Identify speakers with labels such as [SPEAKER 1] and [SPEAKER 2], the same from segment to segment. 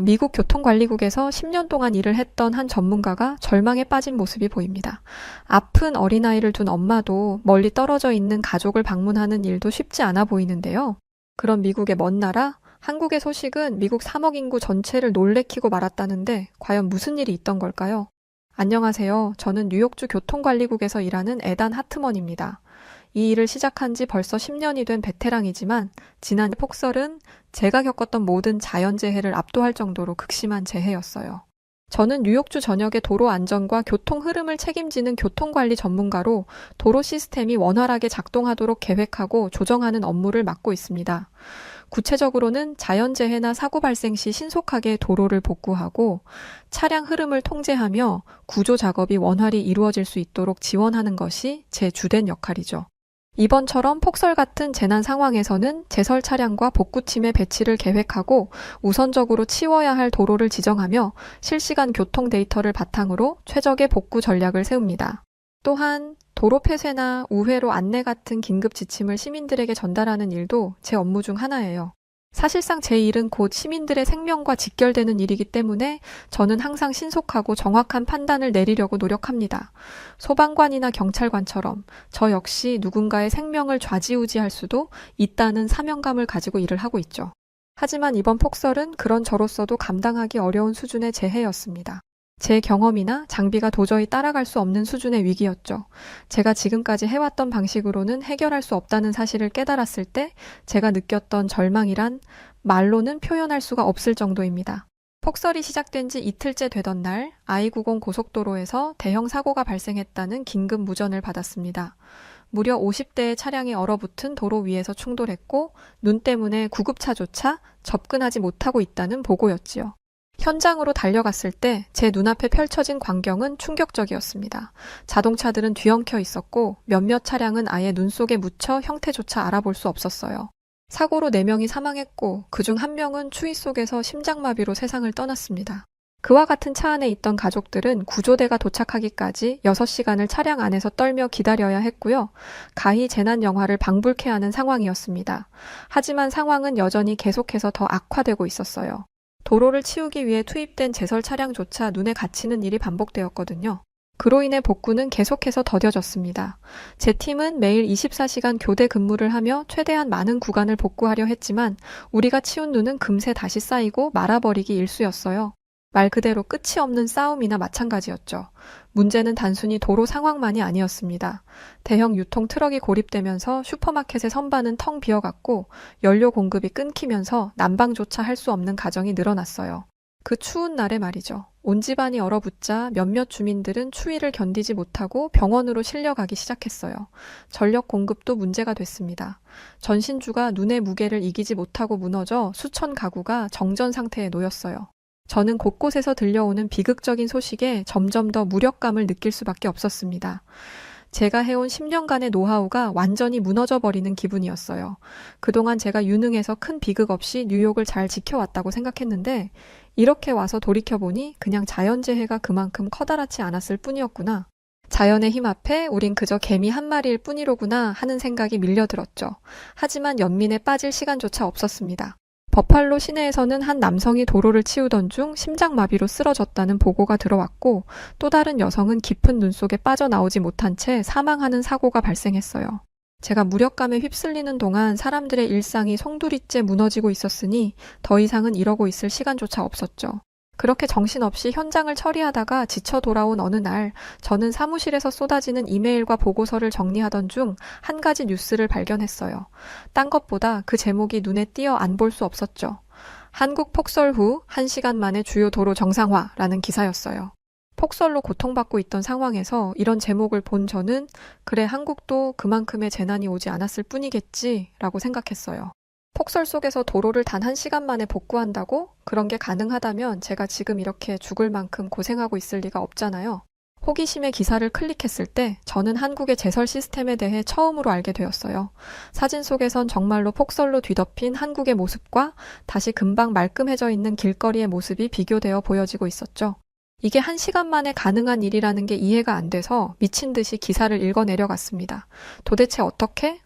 [SPEAKER 1] 미국 교통관리국에서 10년 동안 일을 했던 한 전문가가 절망에 빠진 모습이 보입니다. 아픈 어린아이를 둔 엄마도 멀리 떨어져 있는 가족을 방문하는 일도 쉽지 않아 보이는데요. 그런 미국의 먼 나라, 한국의 소식은 미국 3억 인구 전체를 놀래키고 말았다는데 과연 무슨 일이 있던 걸까요? 안녕하세요. 저는 뉴욕주 교통관리국에서 일하는 에단 하트먼입니다. 이 일을 시작한 지 벌써 10년이 된 베테랑이지만 지난 폭설은 제가 겪었던 모든 자연재해를 압도할 정도로 극심한 재해였어요. 저는 뉴욕주 전역의 도로 안전과 교통 흐름을 책임지는 교통관리 전문가로 도로 시스템이 원활하게 작동하도록 계획하고 조정하는 업무를 맡고 있습니다. 구체적으로는 자연재해나 사고 발생 시 신속하게 도로를 복구하고 차량 흐름을 통제하며 구조 작업이 원활히 이루어질 수 있도록 지원하는 것이 제 주된 역할이죠. 이번처럼 폭설 같은 재난 상황에서는 제설 차량과 복구팀의 배치를 계획하고 우선적으로 치워야 할 도로를 지정하며 실시간 교통 데이터를 바탕으로 최적의 복구 전략을 세웁니다. 또한 도로 폐쇄나 우회로 안내 같은 긴급 지침을 시민들에게 전달하는 일도 제 업무 중 하나예요. 사실상 제 일은 곧 시민들의 생명과 직결되는 일이기 때문에 저는 항상 신속하고 정확한 판단을 내리려고 노력합니다. 소방관이나 경찰관처럼 저 역시 누군가의 생명을 좌지우지할 수도 있다는 사명감을 가지고 일을 하고 있죠. 하지만 이번 폭설은 그런 저로서도 감당하기 어려운 수준의 재해였습니다. 제 경험이나 장비가 도저히 따라갈 수 없는 수준의 위기였죠. 제가 지금까지 해왔던 방식으로는 해결할 수 없다는 사실을 깨달았을 때 제가 느꼈던 절망이란 말로는 표현할 수가 없을 정도입니다. 폭설이 시작된 지 이틀째 되던 날 I-90 고속도로에서 대형 사고가 발생했다는 긴급 무전을 받았습니다. 무려 50대의 차량이 얼어붙은 도로 위에서 충돌했고 눈 때문에 구급차조차 접근하지 못하고 있다는 보고였지요. 현장으로 달려갔을 때 제 눈앞에 펼쳐진 광경은 충격적이었습니다. 자동차들은 뒤엉켜 있었고 몇몇 차량은 아예 눈 속에 묻혀 형태조차 알아볼 수 없었어요. 사고로 4명이 사망했고 그중 1명은 추위 속에서 심장마비로 세상을 떠났습니다. 그와 같은 차 안에 있던 가족들은 구조대가 도착하기까지 6시간을 차량 안에서 떨며 기다려야 했고요. 가히 재난 영화를 방불케 하는 상황이었습니다. 하지만 상황은 여전히 계속해서 더 악화되고 있었어요. 도로를 치우기 위해 투입된 제설 차량조차 눈에 갇히는 일이 반복되었거든요. 그로 인해 복구는 계속해서 더뎌졌습니다. 제 팀은 매일 24시간 교대 근무를 하며 최대한 많은 구간을 복구하려 했지만 우리가 치운 눈은 금세 다시 쌓이고 말아버리기 일쑤였어요. 말 그대로 끝이 없는 싸움이나 마찬가지였죠. 문제는 단순히 도로 상황만이 아니었습니다. 대형 유통 트럭이 고립되면서 슈퍼마켓의 선반은 텅 비어갔고 연료 공급이 끊기면서 난방조차 할 수 없는 가정이 늘어났어요. 그 추운 날에 말이죠. 온 집안이 얼어붙자 몇몇 주민들은 추위를 견디지 못하고 병원으로 실려가기 시작했어요. 전력 공급도 문제가 됐습니다. 전신주가 눈의 무게를 이기지 못하고 무너져 수천 가구가 정전 상태에 놓였어요. 저는 곳곳에서 들려오는 비극적인 소식에 점점 더 무력감을 느낄 수밖에 없었습니다. 제가 해온 10년간의 노하우가 완전히 무너져버리는 기분이었어요. 그동안 제가 유능해서 큰 비극 없이 뉴욕을 잘 지켜왔다고 생각했는데 이렇게 와서 돌이켜보니 그냥 자연재해가 그만큼 커다랗지 않았을 뿐이었구나. 자연의 힘 앞에 우린 그저 개미 한 마리일 뿐이로구나 하는 생각이 밀려들었죠. 하지만 연민에 빠질 시간조차 없었습니다. 버팔로 시내에서는 한 남성이 도로를 치우던 중 심장마비로 쓰러졌다는 보고가 들어왔고 또 다른 여성은 깊은 눈 속에 빠져나오지 못한 채 사망하는 사고가 발생했어요. 제가 무력감에 휩쓸리는 동안 사람들의 일상이 송두리째 무너지고 있었으니 더 이상은 이러고 있을 시간조차 없었죠. 그렇게 정신없이 현장을 처리하다가 지쳐 돌아온 어느 날 저는 사무실에서 쏟아지는 이메일과 보고서를 정리하던 중 한 가지 뉴스를 발견했어요. 딴 것보다 그 제목이 눈에 띄어 안 볼 수 없었죠. 한국 폭설 후 1시간 만에 주요 도로 정상화라는 기사였어요. 폭설로 고통받고 있던 상황에서 이런 제목을 본 저는 그래 한국도 그만큼의 재난이 오지 않았을 뿐이겠지라고 생각했어요. 폭설 속에서 도로를 단 1시간 만에 복구한다고? 그런 게 가능하다면 제가 지금 이렇게 죽을 만큼 고생하고 있을 리가 없잖아요. 호기심에 기사를 클릭했을 때 저는 한국의 제설 시스템에 대해 처음으로 알게 되었어요. 사진 속에선 정말로 폭설로 뒤덮인 한국의 모습과 다시 금방 말끔해져 있는 길거리의 모습이 비교되어 보여지고 있었죠. 이게 1시간 만에 가능한 일이라는 게 이해가 안 돼서 미친 듯이 기사를 읽어 내려갔습니다. 도대체 어떻게?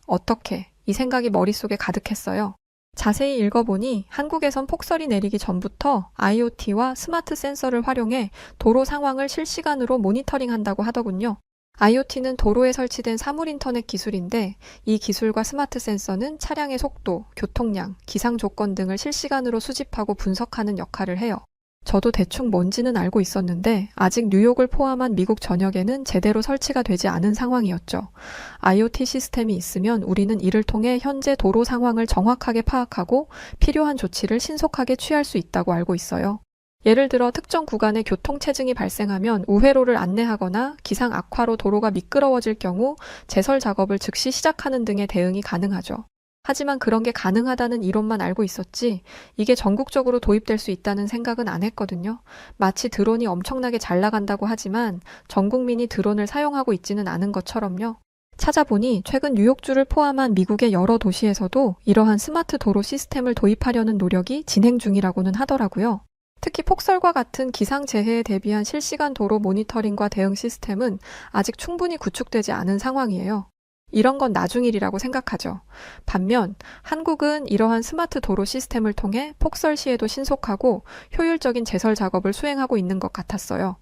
[SPEAKER 1] 이 생각이 머릿속에 가득했어요. 자세히 읽어보니 한국에선 폭설이 내리기 전부터 IoT와 스마트 센서를 활용해 도로 상황을 실시간으로 모니터링한다고 하더군요. IoT는 도로에 설치된 사물 인터넷 기술인데 이 기술과 스마트 센서는 차량의 속도, 교통량, 기상 조건 등을 실시간으로 수집하고 분석하는 역할을 해요. 저도 대충 뭔지는 알고 있었는데 아직 뉴욕을 포함한 미국 전역에는 제대로 설치가 되지 않은 상황이었죠. IoT 시스템이 있으면 우리는 이를 통해 현재 도로 상황을 정확하게 파악하고 필요한 조치를 신속하게 취할 수 있다고 알고 있어요. 예를 들어 특정 구간에 교통체증이 발생하면 우회로를 안내하거나 기상 악화로 도로가 미끄러워질 경우 제설 작업을 즉시 시작하는 등의 대응이 가능하죠. 하지만 그런 게 가능하다는 이론만 알고 있었지 이게 전국적으로 도입될 수 있다는 생각은 안 했거든요. 마치 드론이 엄청나게 잘 나간다고 하지만 전 국민이 드론을 사용하고 있지는 않은 것처럼요. 찾아보니 최근 뉴욕주를 포함한 미국의 여러 도시에서도 이러한 스마트 도로 시스템을 도입하려는 노력이 진행 중이라고는 하더라고요. 특히 폭설과 같은 기상재해에 대비한 실시간 도로 모니터링과 대응 시스템은 아직 충분히 구축되지 않은 상황이에요. 이런 건 나중 일이라고 생각하죠. 반면 한국은 이러한 스마트 도로 시스템을 통해 폭설 시에도 신속하고 효율적인 제설 작업을 수행하고 있는 것 같았어요.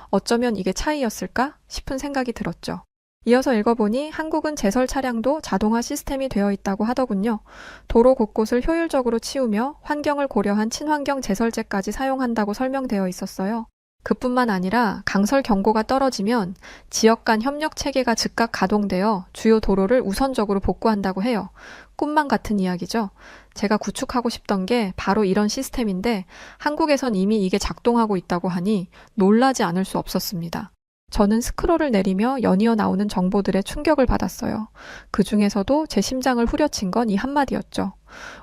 [SPEAKER 1] 어쩌면 이게 차이였을까 싶은 생각이 들었죠. 이어서 읽어보니 한국은 제설 차량도 자동화 시스템이 되어 있다고 하더군요. 도로 곳곳을 효율적으로 치우며 환경을 고려한 친환경 제설제까지 사용한다고 설명되어 있었어요. 그뿐만 아니라 강설 경고가 떨어지면 지역 간 협력 체계가 즉각 가동되어 주요 도로를 우선적으로 복구한다고 해요. 꿈만 같은 이야기죠. 제가 구축하고 싶던 게 바로 이런 시스템인데 한국에선 이미 이게 작동하고 있다고 하니 놀라지 않을 수 없었습니다. 저는 스크롤을 내리며 연이어 나오는 정보들에 충격을 받았어요. 그 중에서도 제 심장을 후려친 건 이 한마디였죠.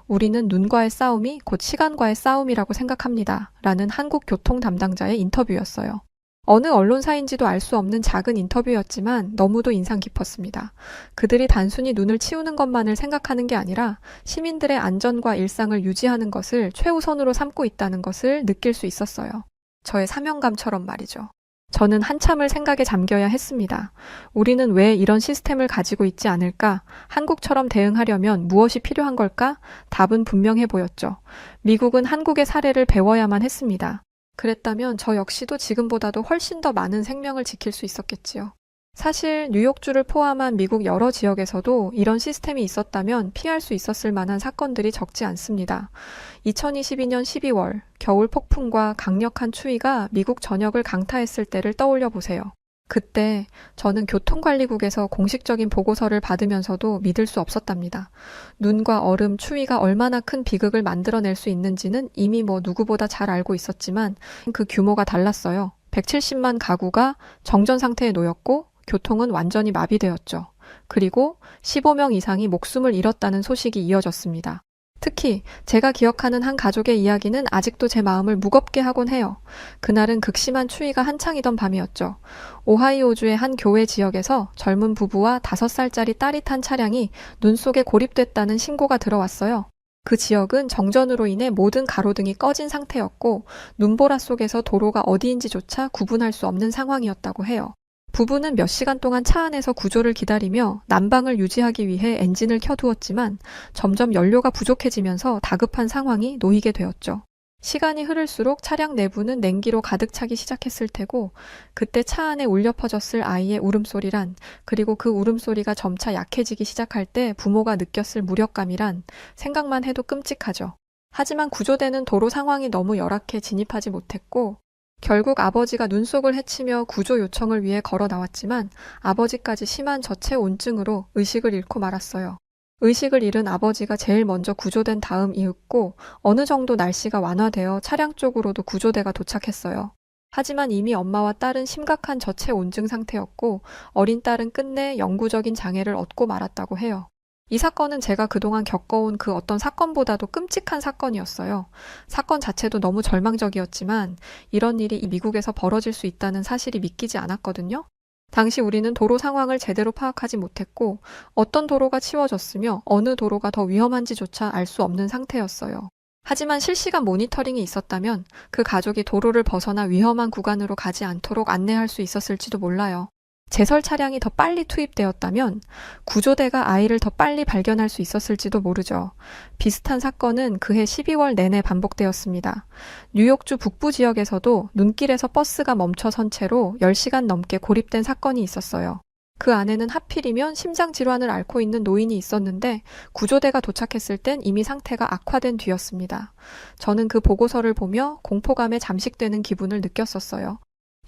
[SPEAKER 1] 우리는 눈과의 싸움이 곧 시간과의 싸움이라고 생각합니다. 라는 한국 교통 담당자의 인터뷰였어요. 어느 언론사인지도 알 수 없는 작은 인터뷰였지만 너무도 인상 깊었습니다. 그들이 단순히 눈을 치우는 것만을 생각하는 게 아니라 시민들의 안전과 일상을 유지하는 것을 최우선으로 삼고 있다는 것을 느낄 수 있었어요. 저의 사명감처럼 말이죠. 저는 한참을 생각에 잠겨야 했습니다. 우리는 왜 이런 시스템을 가지고 있지 않을까? 한국처럼 대응하려면 무엇이 필요한 걸까? 답은 분명해 보였죠. 미국은 한국의 사례를 배워야만 했습니다. 그랬다면 저 역시도 지금보다도 훨씬 더 많은 생명을 지킬 수 있었겠지요. 사실 뉴욕주를 포함한 미국 여러 지역에서도 이런 시스템이 있었다면 피할 수 있었을 만한 사건들이 적지 않습니다. 2022년 12월 겨울 폭풍과 강력한 추위가 미국 전역을 강타했을 때를 떠올려 보세요. 그때 저는 교통관리국에서 공식적인 보고서를 받으면서도 믿을 수 없었답니다. 눈과 얼음, 추위가 얼마나 큰 비극을 만들어낼 수 있는지는 이미 누구보다 잘 알고 있었지만 그 규모가 달랐어요. 170만 가구가 정전 상태에 놓였고 교통은 완전히 마비되었죠. 그리고 15명 이상이 목숨을 잃었다는 소식이 이어졌습니다. 특히 제가 기억하는 한 가족의 이야기는 아직도 제 마음을 무겁게 하곤 해요. 그날은 극심한 추위가 한창이던 밤이었죠. 오하이오주의 한 교외 지역에서 젊은 부부와 5살짜리 딸이 탄 차량이 눈 속에 고립됐다는 신고가 들어왔어요. 그 지역은 정전으로 인해 모든 가로등이 꺼진 상태였고 눈보라 속에서 도로가 어디인지조차 구분할 수 없는 상황이었다고 해요. 부부는 몇 시간 동안 차 안에서 구조를 기다리며 난방을 유지하기 위해 엔진을 켜두었지만 점점 연료가 부족해지면서 다급한 상황이 놓이게 되었죠. 시간이 흐를수록 차량 내부는 냉기로 가득 차기 시작했을 테고 그때 차 안에 울려 퍼졌을 아이의 울음소리란 그리고 그 울음소리가 점차 약해지기 시작할 때 부모가 느꼈을 무력감이란 생각만 해도 끔찍하죠. 하지만 구조대는 도로 상황이 너무 열악해 진입하지 못했고 결국 아버지가 눈속을 헤치며 구조 요청을 위해 걸어 나왔지만 아버지까지 심한 저체온증으로 의식을 잃고 말았어요. 의식을 잃은 아버지가 제일 먼저 구조된 다음 이윽고 어느 정도 날씨가 완화되어 차량 쪽으로도 구조대가 도착했어요. 하지만 이미 엄마와 딸은 심각한 저체온증 상태였고 어린 딸은 끝내 영구적인 장애를 얻고 말았다고 해요. 이 사건은 제가 그동안 겪어온 그 어떤 사건보다도 끔찍한 사건이었어요. 사건 자체도 너무 절망적이었지만 이런 일이 미국에서 벌어질 수 있다는 사실이 믿기지 않았거든요. 당시 우리는 도로 상황을 제대로 파악하지 못했고 어떤 도로가 치워졌으며 어느 도로가 더 위험한지조차 알 수 없는 상태였어요. 하지만 실시간 모니터링이 있었다면 그 가족이 도로를 벗어나 위험한 구간으로 가지 않도록 안내할 수 있었을지도 몰라요. 제설 차량이 더 빨리 투입되었다면 구조대가 아이를 더 빨리 발견할 수 있었을지도 모르죠. 비슷한 사건은 그해 12월 내내 반복되었습니다. 뉴욕주 북부 지역에서도 눈길에서 버스가 멈춰선 채로 10시간 넘게 고립된 사건이 있었어요. 그 안에는 하필이면 심장질환을 앓고 있는 노인이 있었는데 구조대가 도착했을 땐 이미 상태가 악화된 뒤였습니다. 저는 그 보고서를 보며 공포감에 잠식되는 기분을 느꼈었어요.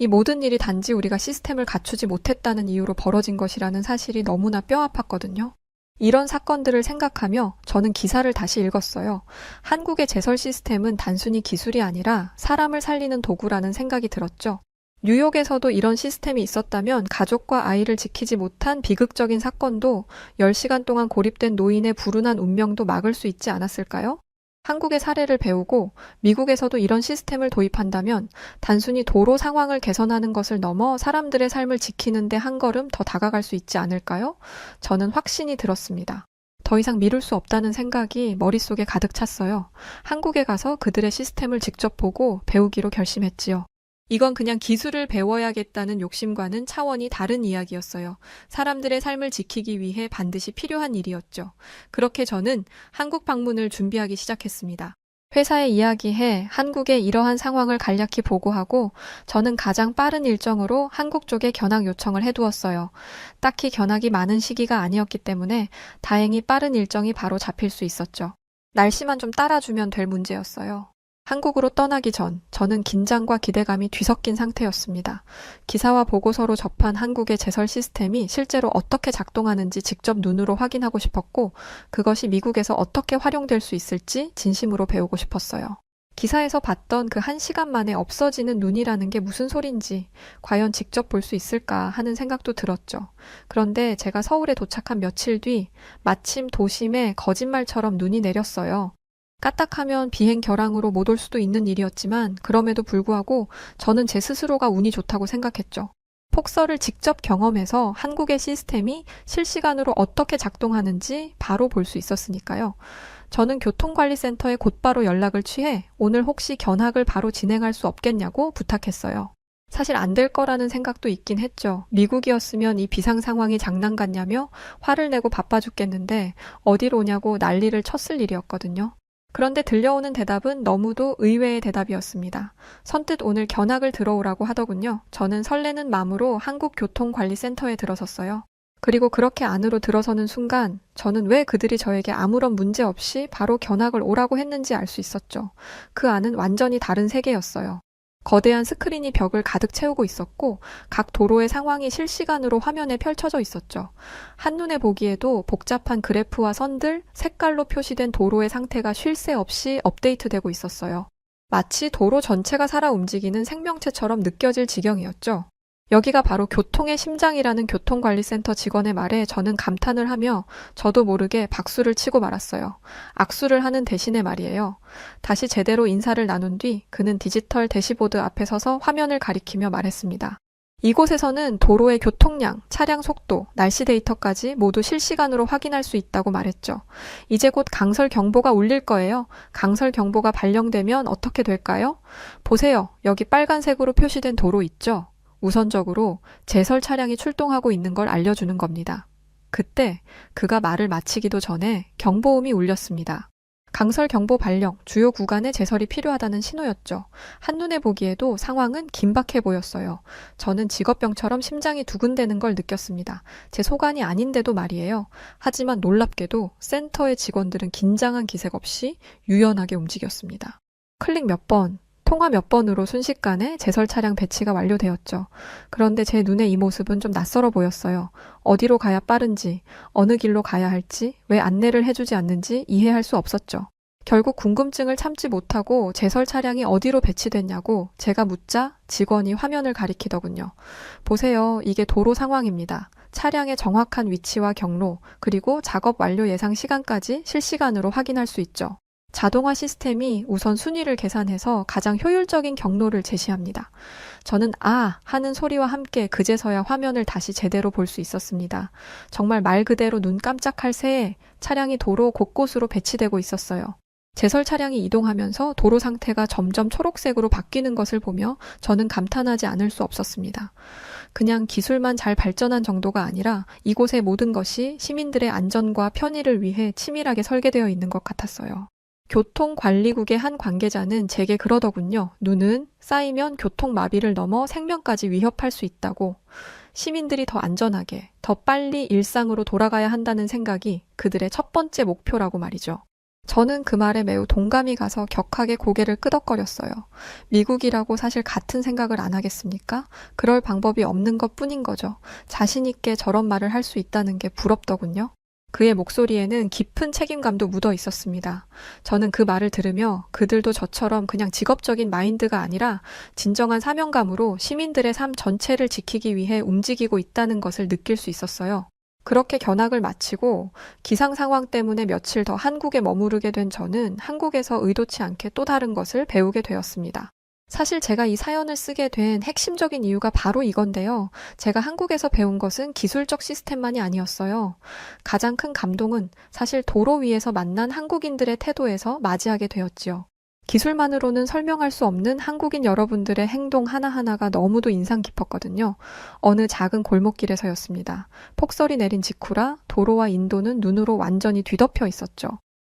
[SPEAKER 1] 이 모든 일이 단지 우리가 시스템을 갖추지 못했다는 이유로 벌어진 것이라는 사실이 너무나 뼈아팠거든요. 이런 사건들을 생각하며 저는 기사를 다시 읽었어요. 한국의 제설 시스템은 단순히 기술이 아니라 사람을 살리는 도구라는 생각이 들었죠. 뉴욕에서도 이런 시스템이 있었다면 가족과 아이를 지키지 못한 비극적인 사건도 10시간 동안 고립된 노인의 불운한 운명도 막을 수 있지 않았을까요? 한국의 사례를 배우고 미국에서도 이런 시스템을 도입한다면 단순히 도로 상황을 개선하는 것을 넘어 사람들의 삶을 지키는 데 한 걸음 더 다가갈 수 있지 않을까요? 저는 확신이 들었습니다. 더 이상 미룰 수 없다는 생각이 머릿속에 가득 찼어요. 한국에 가서 그들의 시스템을 직접 보고 배우기로 결심했지요. 이건 그냥 기술을 배워야겠다는 욕심과는 차원이 다른 이야기였어요. 사람들의 삶을 지키기 위해 반드시 필요한 일이었죠. 그렇게 저는 한국 방문을 준비하기 시작했습니다. 회사에 이야기해 한국의 이러한 상황을 간략히 보고하고 저는 가장 빠른 일정으로 한국 쪽에 견학 요청을 해두었어요. 딱히 견학이 많은 시기가 아니었기 때문에 다행히 빠른 일정이 바로 잡힐 수 있었죠. 날씨만 좀 따라주면 될 문제였어요. 한국으로 떠나기 전 저는 긴장과 기대감이 뒤섞인 상태였습니다. 기사와 보고서로 접한 한국의 제설 시스템이 실제로 어떻게 작동하는지 직접 눈으로 확인하고 싶었고 그것이 미국에서 어떻게 활용될 수 있을지 진심으로 배우고 싶었어요. 기사에서 봤던 그 1시간 만에 없어지는 눈이라는 게 무슨 소린지 과연 직접 볼 수 있을까 하는 생각도 들었죠. 그런데 제가 서울에 도착한 며칠 뒤 마침 도심에 거짓말처럼 눈이 내렸어요. 까딱하면 비행 결항으로 못 올 수도 있는 일이었지만 그럼에도 불구하고 저는 제 스스로가 운이 좋다고 생각했죠. 폭설을 직접 경험해서 한국의 시스템이 실시간으로 어떻게 작동하는지 바로 볼 수 있었으니까요. 저는 교통관리센터에 곧바로 연락을 취해 오늘 혹시 견학을 바로 진행할 수 없겠냐고 부탁했어요. 사실 안 될 거라는 생각도 있긴 했죠. 미국이었으면 이 비상 상황이 장난 같냐며 화를 내고 바빠 죽겠는데 어디로 오냐고 난리를 쳤을 일이었거든요. 그런데 들려오는 대답은 너무도 의외의 대답이었습니다. 선뜻 오늘 견학을 들어오라고 하더군요. 저는 설레는 마음으로 한국교통관리센터에 들어섰어요. 그리고 그렇게 안으로 들어서는 순간 저는 왜 그들이 저에게 아무런 문제 없이 바로 견학을 오라고 했는지 알 수 있었죠. 그 안은 완전히 다른 세계였어요. 거대한 스크린이 벽을 가득 채우고 있었고 각 도로의 상황이 실시간으로 화면에 펼쳐져 있었죠. 한눈에 보기에도 복잡한 그래프와 선들, 색깔로 표시된 도로의 상태가 쉴 새 없이 업데이트되고 있었어요. 마치 도로 전체가 살아 움직이는 생명체처럼 느껴질 지경이었죠. 여기가 바로 교통의 심장이라는 교통관리센터 직원의 말에 저는 감탄을 하며 저도 모르게 박수를 치고 말았어요. 악수를 하는 대신에 말이에요. 다시 제대로 인사를 나눈 뒤 그는 디지털 대시보드 앞에 서서 화면을 가리키며 말했습니다. 이곳에서는 도로의 교통량, 차량 속도, 날씨 데이터까지 모두 실시간으로 확인할 수 있다고 말했죠. 이제 곧 강설 경보가 울릴 거예요. 강설 경보가 발령되면 어떻게 될까요? 보세요. 여기 빨간색으로 표시된 도로 있죠? 우선적으로 제설 차량이 출동하고 있는 걸 알려주는 겁니다. 그때 그가 말을 마치기도 전에 경보음이 울렸습니다. 강설 경보 발령, 주요 구간에 제설이 필요하다는 신호였죠. 한눈에 보기에도 상황은 긴박해 보였어요. 저는 직업병처럼 심장이 두근대는 걸 느꼈습니다. 제 소관이 아닌데도 말이에요. 하지만 놀랍게도 센터의 직원들은 긴장한 기색 없이 유연하게 움직였습니다. 클릭 몇 번, 통화 몇 번으로 순식간에 제설 차량 배치가 완료되었죠. 그런데 제 눈에 이 모습은 좀 낯설어 보였어요. 어디로 가야 빠른지, 어느 길로 가야 할지, 왜 안내를 해주지 않는지 이해할 수 없었죠. 결국 궁금증을 참지 못하고 제설 차량이 어디로 배치됐냐고 제가 묻자 직원이 화면을 가리키더군요. 보세요. 이게 도로 상황입니다. 차량의 정확한 위치와 경로, 그리고 작업 완료 예상 시간까지 실시간으로 확인할 수 있죠. 자동화 시스템이 우선 순위를 계산해서 가장 효율적인 경로를 제시합니다. 저는 아 하는 소리와 함께 그제서야 화면을 다시 제대로 볼 수 있었습니다. 정말 말 그대로 눈 깜짝할 새에 차량이 도로 곳곳으로 배치되고 있었어요. 제설 차량이 이동하면서 도로 상태가 점점 초록색으로 바뀌는 것을 보며 저는 감탄하지 않을 수 없었습니다. 그냥 기술만 잘 발전한 정도가 아니라 이곳의 모든 것이 시민들의 안전과 편의를 위해 치밀하게 설계되어 있는 것 같았어요. 교통관리국의 한 관계자는 제게 그러더군요. 눈은 쌓이면 교통마비를 넘어 생명까지 위협할 수 있다고. 시민들이 더 안전하게, 더 빨리 일상으로 돌아가야 한다는 생각이 그들의 첫 번째 목표라고 말이죠. 저는 그 말에 매우 동감이 가서 격하게 고개를 끄덕거렸어요. 미국이라고 사실 같은 생각을 안 하겠습니까? 그럴 방법이 없는 것 뿐인 거죠. 자신 있게 저런 말을 할 수 있다는 게 부럽더군요. 그의 목소리에는 깊은 책임감도 묻어 있었습니다. 저는 그 말을 들으며 그들도 저처럼 그냥 직업적인 마인드가 아니라 진정한 사명감으로 시민들의 삶 전체를 지키기 위해 움직이고 있다는 것을 느낄 수 있었어요. 그렇게 견학을 마치고 기상 상황 때문에 며칠 더 한국에 머무르게 된 저는 한국에서 의도치 않게 또 다른 것을 배우게 되었습니다. 사실 제가 이 사연을 쓰게 된 핵심적인 이유가 바로 이건데요. 제가 한국에서 배운 것은 기술적 시스템만이 아니었어요. 가장 큰 감동은 사실 도로 위에서 만난 한국인들의 태도에서 맞이하게 되었지요. 기술만으로는 설명할 수 없는 한국인 여러분들의 행동 하나하나가 너무도 인상 깊었거든요. 어느 작은 골목길에서였습니다. 폭설이 내린 직후라 도로와 인도는 눈으로 완전히 뒤덮여 있었죠.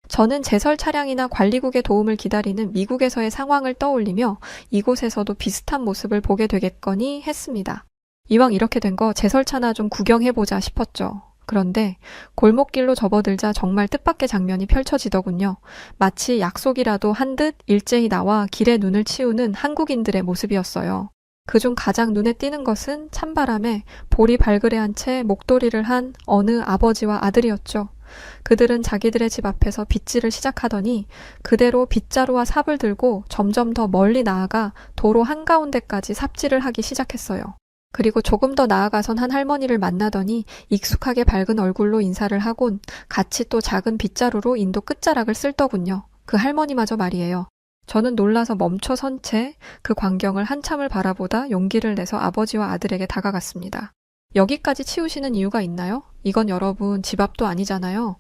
[SPEAKER 1] 저는 제설 차량이나 관리국의 도움을 기다리는 미국에서의 상황을 떠올리며 이곳에서도 비슷한 모습을 보게 되겠거니 했습니다. 이왕 이렇게 된 거 제설차나 좀 구경해보자 싶었죠. 그런데 골목길로 접어들자 정말 뜻밖의 장면이 펼쳐지더군요. 마치 약속이라도 한 듯 일제히 나와 길에 눈을 치우는 한국인들의 모습이었어요. 그중 가장 눈에 띄는 것은 찬바람에 볼이 발그레한 채 목도리를 한 어느 아버지와 아들이었죠. 그들은 자기들의 집 앞에서 빗질을 시작하더니 그대로 빗자루와 삽을 들고 점점 더 멀리 나아가 도로 한가운데까지 삽질을 하기 시작했어요. 그리고 조금 더 나아가선 한 할머니를 만나더니 익숙하게 밝은 얼굴로 인사를 하곤 같이 또 작은 빗자루로 인도 끝자락을 쓸더군요. 그 할머니마저 말이에요. 저는 놀라서 멈춰 선 채 그 광경을 한참을 바라보다 용기를 내서 아버지와 아들에게 다가갔습니다. 여기까지 치우시는 이유가 있나요? 이건 여러분 집 앞도 아니잖아요.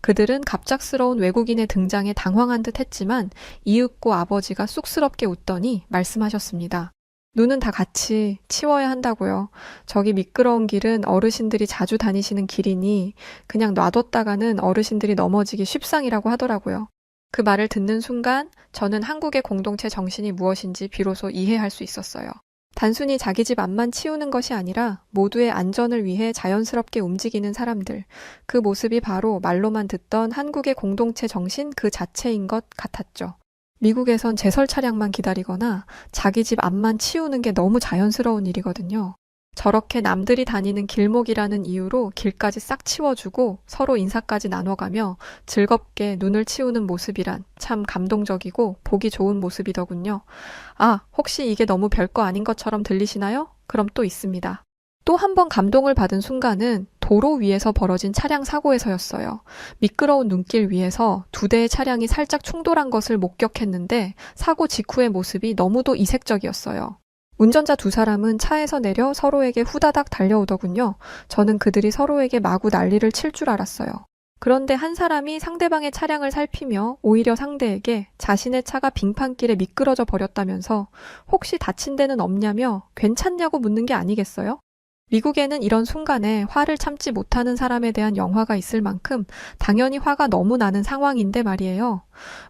[SPEAKER 1] 그들은 갑작스러운 외국인의 등장에 당황한 듯 했지만 이윽고 아버지가 쑥스럽게 웃더니 말씀하셨습니다. 눈은 다 같이 치워야 한다고요. 저기 미끄러운 길은 어르신들이 자주 다니시는 길이니 그냥 놔뒀다가는 어르신들이 넘어지기 쉽상이라고 하더라고요. 그 말을 듣는 순간 저는 한국의 공동체 정신이 무엇인지 비로소 이해할 수 있었어요. 단순히 자기 집 앞만 치우는 것이 아니라 모두의 안전을 위해 자연스럽게 움직이는 사람들. 그 모습이 바로 말로만 듣던 한국의 공동체 정신 그 자체인 것 같았죠. 미국에선 제설 차량만 기다리거나 자기 집 앞만 치우는 게 너무 자연스러운 일이거든요. 저렇게 남들이 다니는 길목이라는 이유로 길까지 싹 치워주고 서로 인사까지 나눠가며 즐겁게 눈을 치우는 모습이란 참 감동적이고 보기 좋은 모습이더군요. 아, 혹시 이게 너무 별거 아닌 것처럼 들리시나요? 그럼 또 있습니다. 또 한 번 감동을 받은 순간은 도로 위에서 벌어진 차량 사고에서였어요. 미끄러운 눈길 위에서 두 대의 차량이 살짝 충돌한 것을 목격했는데 사고 직후의 모습이 너무도 이색적이었어요. 운전자 두 사람은 차에서 내려 서로에게 후다닥 달려오더군요. 저는 그들이 서로에게 마구 난리를 칠 줄 알았어요. 그런데 한 사람이 상대방의 차량을 살피며 오히려 상대에게 자신의 차가 빙판길에 미끄러져 버렸다면서 혹시 다친 데는 없냐며 괜찮냐고 묻는 게 아니겠어요? 미국에는 이런 순간에 화를 참지 못하는 사람에 대한 영화가 있을 만큼 당연히 화가 너무 나는 상황인데 말이에요.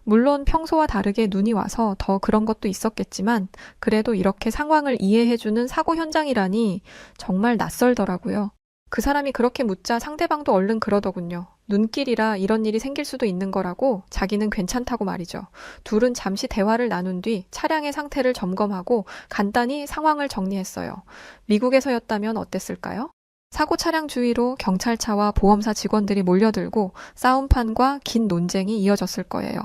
[SPEAKER 1] 물론 평소와 다르게 눈이 와서 더 그런 것도 있었겠지만 그래도 이렇게 상황을 이해해주는 사고 현장이라니 정말 낯설더라고요. 그 사람이 그렇게 묻자 상대방도 얼른 그러더군요. 눈길이라 이런 일이 생길 수도 있는 거라고 자기는 괜찮다고 말이죠. 둘은 잠시 대화를 나눈 뒤 차량의 상태를 점검하고 간단히 상황을 정리했어요. 미국에서였다면 어땠을까요? 사고 차량 주위로 경찰차와 보험사 직원들이 몰려들고 싸움판과 긴 논쟁이 이어졌을 거예요.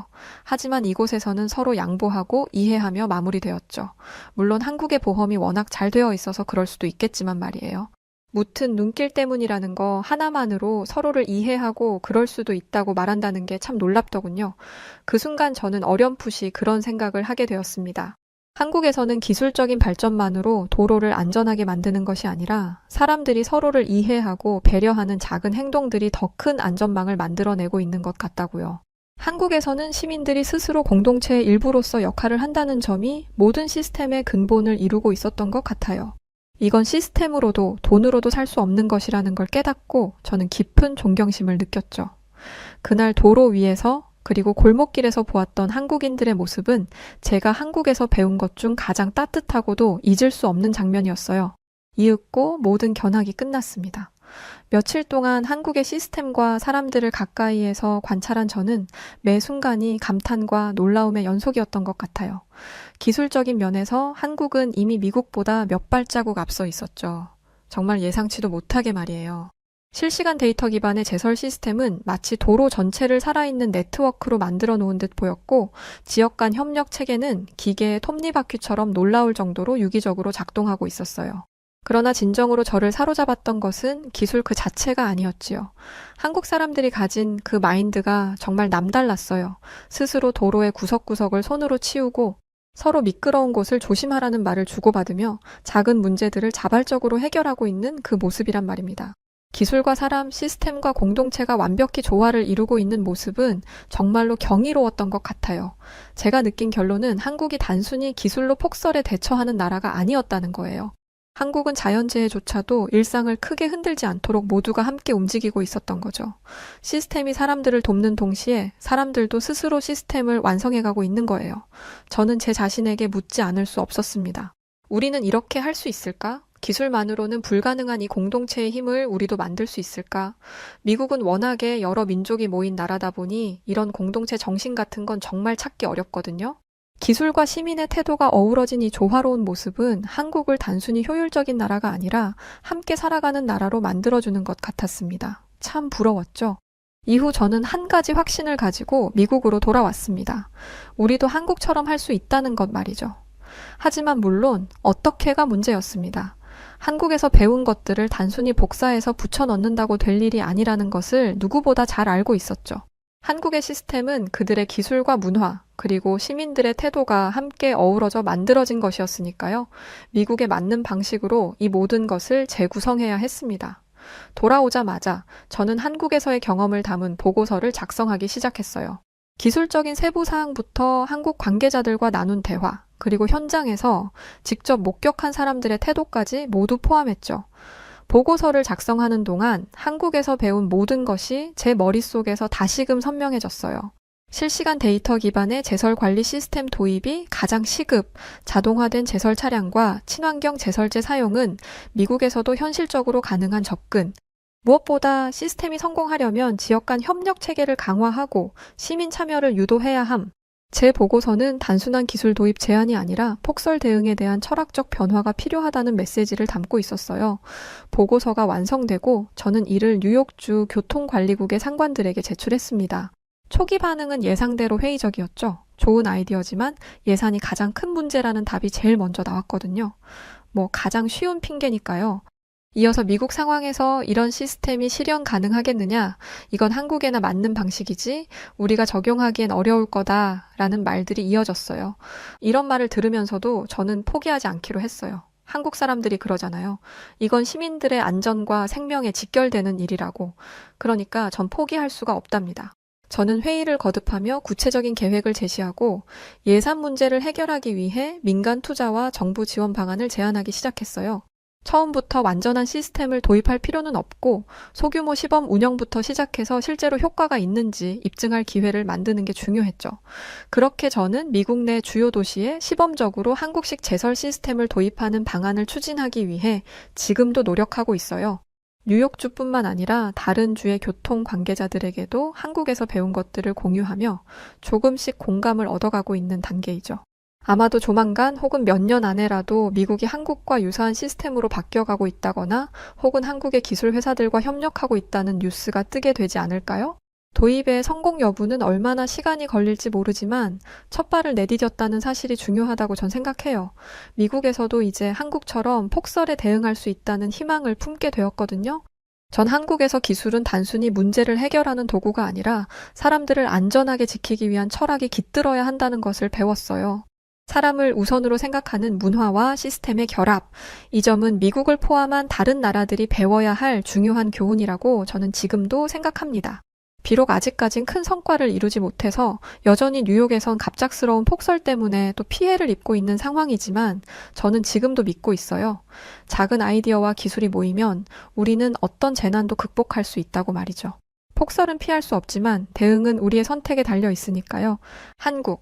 [SPEAKER 1] 하지만 이곳에서는 서로 양보하고 이해하며 마무리되었죠. 물론 한국의 보험이 워낙 잘 되어 있어서 그럴 수도 있겠지만 말이에요. 무튼 눈길 때문이라는 거 하나만으로 서로를 이해하고 그럴 수도 있다고 말한다는 게 참 놀랍더군요. 그 순간 저는 어렴풋이 그런 생각을 하게 되었습니다. 한국에서는 기술적인 발전만으로 도로를 안전하게 만드는 것이 아니라 사람들이 서로를 이해하고 배려하는 작은 행동들이 더 큰 안전망을 만들어내고 있는 것 같다고요. 한국에서는 시민들이 스스로 공동체의 일부로서 역할을 한다는 점이 모든 시스템의 근본을 이루고 있었던 것 같아요. 이건 시스템으로도 돈으로도 살 수 없는 것이라는 걸 깨닫고 저는 깊은 존경심을 느꼈죠. 그날 도로 위에서 그리고 골목길에서 보았던 한국인들의 모습은 제가 한국에서 배운 것 중 가장 따뜻하고도 잊을 수 없는 장면이었어요. 이윽고 모든 견학이 끝났습니다. 며칠 동안 한국의 시스템과 사람들을 가까이에서 관찰한 저는 매 순간이 감탄과 놀라움의 연속이었던 것 같아요. 기술적인 면에서 한국은 이미 미국보다 몇 발자국 앞서 있었죠. 정말 예상치도 못하게 말이에요. 실시간 데이터 기반의 제설 시스템은 마치 도로 전체를 살아있는 네트워크로 만들어 놓은 듯 보였고, 지역 간 협력 체계는 기계의 톱니바퀴처럼 놀라울 정도로 유기적으로 작동하고 있었어요. 그러나 진정으로 저를 사로잡았던 것은 기술 그 자체가 아니었지요. 한국 사람들이 가진 그 마인드가 정말 남달랐어요. 스스로 도로의 구석구석을 손으로 치우고 서로 미끄러운 곳을 조심하라는 말을 주고받으며 작은 문제들을 자발적으로 해결하고 있는 그 모습이란 말입니다. 기술과 사람, 시스템과 공동체가 완벽히 조화를 이루고 있는 모습은 정말로 경이로웠던 것 같아요. 제가 느낀 결론은 한국이 단순히 기술로 폭설에 대처하는 나라가 아니었다는 거예요. 한국은 자연재해조차도 일상을 크게 흔들지 않도록 모두가 함께 움직이고 있었던 거죠. 시스템이 사람들을 돕는 동시에 사람들도 스스로 시스템을 완성해가고 있는 거예요. 저는 제 자신에게 묻지 않을 수 없었습니다. 우리는 이렇게 할 수 있을까? 기술만으로는 불가능한 이 공동체의 힘을 우리도 만들 수 있을까? 미국은 워낙에 여러 민족이 모인 나라다 보니 이런 공동체 정신 같은 건 정말 찾기 어렵거든요. 기술과 시민의 태도가 어우러진 이 조화로운 모습은 한국을 단순히 효율적인 나라가 아니라 함께 살아가는 나라로 만들어주는 것 같았습니다. 참 부러웠죠. 이후 저는 한 가지 확신을 가지고 미국으로 돌아왔습니다. 우리도 한국처럼 할 수 있다는 것 말이죠. 하지만 물론 어떻게가 문제였습니다. 한국에서 배운 것들을 단순히 복사해서 붙여넣는다고 될 일이 아니라는 것을 누구보다 잘 알고 있었죠. 한국의 시스템은 그들의 기술과 문화, 그리고 시민들의 태도가 함께 어우러져 만들어진 것이었으니까요. 미국에 맞는 방식으로 이 모든 것을 재구성해야 했습니다. 돌아오자마자 저는 한국에서의 경험을 담은 보고서를 작성하기 시작했어요. 기술적인 세부 사항부터 한국 관계자들과 나눈 대화, 그리고 현장에서 직접 목격한 사람들의 태도까지 모두 포함했죠. 보고서를 작성하는 동안 한국에서 배운 모든 것이 제 머릿속에서 다시금 선명해졌어요. 실시간 데이터 기반의 제설 관리 시스템 도입이 가장 시급, 자동화된 제설 차량과 친환경 제설제 사용은 미국에서도 현실적으로 가능한 접근, 무엇보다 시스템이 성공하려면 지역 간 협력 체계를 강화하고 시민 참여를 유도해야 함. 제 보고서는 단순한 기술 도입 제안이 아니라 폭설 대응에 대한 철학적 변화가 필요하다는 메시지를 담고 있었어요. 보고서가 완성되고 저는 이를 뉴욕주 교통관리국의 상관들에게 제출했습니다. 초기 반응은 예상대로 회의적이었죠. 좋은 아이디어지만 예산이 가장 큰 문제라는 답이 제일 먼저 나왔거든요. 가장 쉬운 핑계니까요. 이어서 미국 상황에서 이런 시스템이 실현 가능하겠느냐? 이건 한국에나 맞는 방식이지 우리가 적용하기엔 어려울 거다라는 말들이 이어졌어요. 이런 말을 들으면서도 저는 포기하지 않기로 했어요. 한국 사람들이 그러잖아요. 이건 시민들의 안전과 생명에 직결되는 일이라고. 그러니까 전 포기할 수가 없답니다. 저는 회의를 거듭하며 구체적인 계획을 제시하고 예산 문제를 해결하기 위해 민간 투자와 정부 지원 방안을 제안하기 시작했어요. 처음부터 완전한 시스템을 도입할 필요는 없고 소규모 시범 운영부터 시작해서 실제로 효과가 있는지 입증할 기회를 만드는 게 중요했죠. 그렇게 저는 미국 내 주요 도시에 시범적으로 한국식 제설 시스템을 도입하는 방안을 추진하기 위해 지금도 노력하고 있어요. 뉴욕주뿐만 아니라 다른 주의 교통 관계자들에게도 한국에서 배운 것들을 공유하며 조금씩 공감을 얻어가고 있는 단계이죠. 아마도 조만간 혹은 몇 년 안에라도 미국이 한국과 유사한 시스템으로 바뀌어가고 있다거나 혹은 한국의 기술 회사들과 협력하고 있다는 뉴스가 뜨게 되지 않을까요? 도입의 성공 여부는 얼마나 시간이 걸릴지 모르지만 첫 발을 내디뎠다는 사실이 중요하다고 전 생각해요. 미국에서도 이제 한국처럼 폭설에 대응할 수 있다는 희망을 품게 되었거든요. 전 한국에서 기술은 단순히 문제를 해결하는 도구가 아니라 사람들을 안전하게 지키기 위한 철학이 깃들어야 한다는 것을 배웠어요. 사람을 우선으로 생각하는 문화와 시스템의 결합, 이 점은 미국을 포함한 다른 나라들이 배워야 할 중요한 교훈이라고 저는 지금도 생각합니다. 비록 아직까진 큰 성과를 이루지 못해서 여전히 뉴욕에선 갑작스러운 폭설 때문에 또 피해를 입고 있는 상황이지만 저는 지금도 믿고 있어요. 작은 아이디어와 기술이 모이면 우리는 어떤 재난도 극복할 수 있다고 말이죠. 폭설은 피할 수 없지만 대응은 우리의 선택에 달려 있으니까요.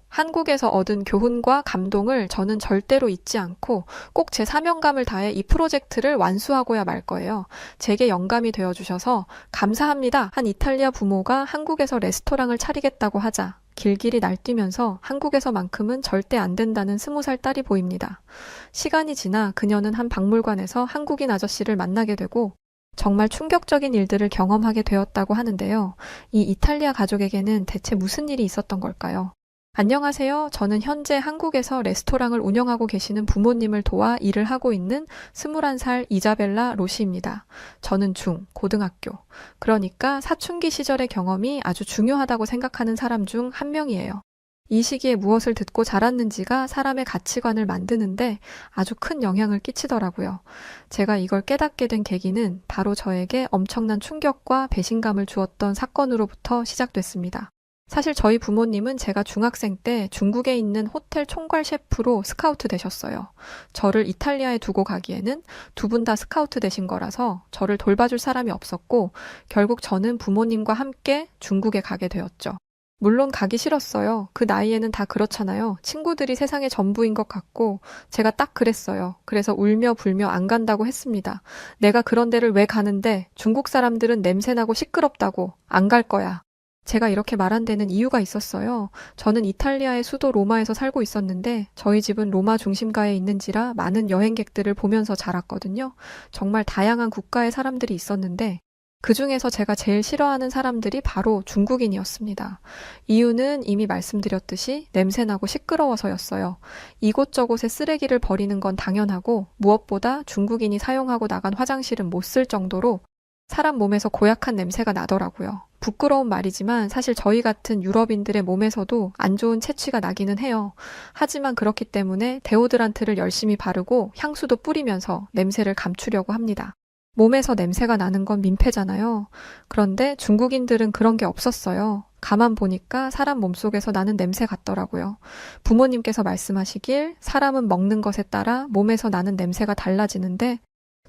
[SPEAKER 1] 한국에서 얻은 교훈과 감동을 저는 절대로 잊지 않고 꼭 제 사명감을 다해 이 프로젝트를 완수하고야 말 거예요. 제게 영감이 되어주셔서 감사합니다. 한 이탈리아 부모가 한국에서 레스토랑을 차리겠다고 하자 길길이 날뛰면서 한국에서만큼은 절대 안 된다는 20살 딸이 보입니다. 시간이 지나 그녀는 한 박물관에서 한국인 아저씨를 만나게 되고 정말 충격적인 일들을 경험하게 되었다고 하는데요. 이 이탈리아 가족에게는 대체 무슨 일이 있었던 걸까요? 안녕하세요. 저는 현재 한국에서 레스토랑을 운영하고 계시는 부모님을 도와 일을 하고 있는 21살 이자벨라 로시입니다. 저는 고등학교. 그러니까 사춘기 시절의 경험이 아주 중요하다고 생각하는 사람 중 한 명이에요. 이 시기에 무엇을 듣고 자랐는지가 사람의 가치관을 만드는데 아주 큰 영향을 끼치더라고요. 제가 이걸 깨닫게 된 계기는 바로 저에게 엄청난 충격과 배신감을 주었던 사건으로부터 시작됐습니다. 사실 저희 부모님은 제가 중학생 때 중국에 있는 호텔 총괄 셰프로 스카우트 되셨어요. 저를 이탈리아에 두고 가기에는 두 분 다 스카우트 되신 거라서 저를 돌봐줄 사람이 없었고 결국 저는 부모님과 함께 중국에 가게 되었죠. 물론 가기 싫었어요. 그 나이에는 다 그렇잖아요. 친구들이 세상의 전부인 것 같고 제가 딱 그랬어요. 그래서 울며 불며 안 간다고 했습니다. 내가 그런 데를 왜 가는데 중국 사람들은 냄새나고 시끄럽다고 안 갈 거야. 제가 이렇게 말한 데는 이유가 있었어요. 저는 이탈리아의 수도 로마에서 살고 있었는데 저희 집은 로마 중심가에 있는지라 많은 여행객들을 보면서 자랐거든요. 정말 다양한 국가의 사람들이 있었는데 그 중에서 제가 제일 싫어하는 사람들이 바로 중국인이었습니다. 이유는 이미 말씀드렸듯이 냄새나고 시끄러워서였어요. 이곳저곳에 쓰레기를 버리는 건 당연하고 무엇보다 중국인이 사용하고 나간 화장실은 못 쓸 정도로 사람 몸에서 고약한 냄새가 나더라고요. 부끄러운 말이지만 사실 저희 같은 유럽인들의 몸에서도 안 좋은 체취가 나기는 해요. 하지만 그렇기 때문에 데오드란트를 열심히 바르고 향수도 뿌리면서 냄새를 감추려고 합니다. 몸에서 냄새가 나는 건 민폐잖아요. 그런데 중국인들은 그런 게 없었어요. 가만 보니까 사람 몸속에서 나는 냄새 같더라고요. 부모님께서 말씀하시길 사람은 먹는 것에 따라 몸에서 나는 냄새가 달라지는데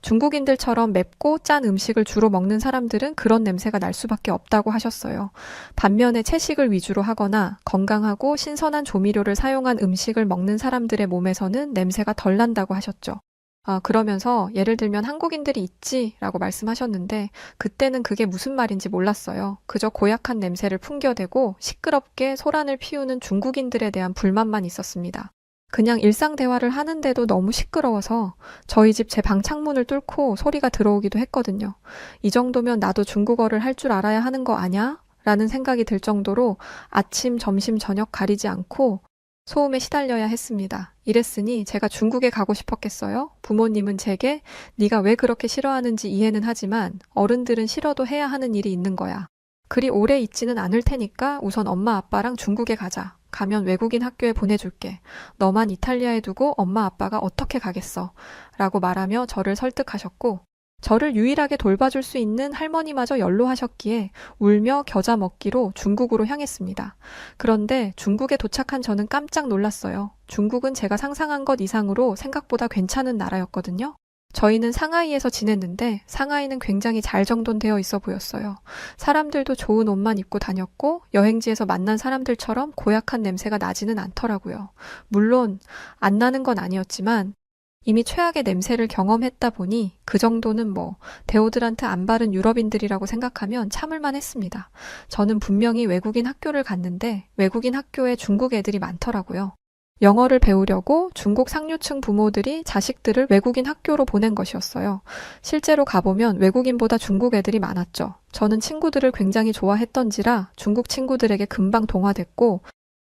[SPEAKER 1] 중국인들처럼 맵고 짠 음식을 주로 먹는 사람들은 그런 냄새가 날 수밖에 없다고 하셨어요. 반면에 채식을 위주로 하거나 건강하고 신선한 조미료를 사용한 음식을 먹는 사람들의 몸에서는 냄새가 덜 난다고 하셨죠. 그러면서 예를 들면 한국인들이 있지라고 말씀하셨는데 그때는 그게 무슨 말인지 몰랐어요. 그저 고약한 냄새를 풍겨대고 시끄럽게 소란을 피우는 중국인들에 대한 불만만 있었습니다. 그냥 일상 대화를 하는데도 너무 시끄러워서 저희 집 제 방 창문을 뚫고 소리가 들어오기도 했거든요. 이 정도면 나도 중국어를 할 줄 알아야 하는 거 아냐? 라는 생각이 들 정도로 아침, 점심, 저녁 가리지 않고 소음에 시달려야 했습니다. 이랬으니 제가 중국에 가고 싶었겠어요? 부모님은 제게 네가 왜 그렇게 싫어하는지 이해는 하지만 어른들은 싫어도 해야 하는 일이 있는 거야. 그리 오래 있지는 않을 테니까 우선 엄마 아빠랑 중국에 가자. 가면 외국인 학교에 보내줄게. 너만 이탈리아에 두고 엄마 아빠가 어떻게 가겠어? 라고 말하며 저를 설득하셨고 저를 유일하게 돌봐줄 수 있는 할머니마저 연로하셨기에 울며 겨자 먹기로 중국으로 향했습니다. 그런데 중국에 도착한 저는 깜짝 놀랐어요. 중국은 제가 상상한 것 이상으로 생각보다 괜찮은 나라였거든요. 저희는 상하이에서 지냈는데 상하이는 굉장히 잘 정돈되어 있어 보였어요. 사람들도 좋은 옷만 입고 다녔고 여행지에서 만난 사람들처럼 고약한 냄새가 나지는 않더라고요. 물론 안 나는 건 아니었지만 이미 최악의 냄새를 경험했다 보니 그 정도는 데오드란트 안 바른 유럽인들이라고 생각하면 참을만 했습니다. 저는 분명히 외국인 학교를 갔는데 외국인 학교에 중국 애들이 많더라고요. 영어를 배우려고 중국 상류층 부모들이 자식들을 외국인 학교로 보낸 것이었어요. 실제로 가보면 외국인보다 중국 애들이 많았죠. 저는 친구들을 굉장히 좋아했던지라 중국 친구들에게 금방 동화됐고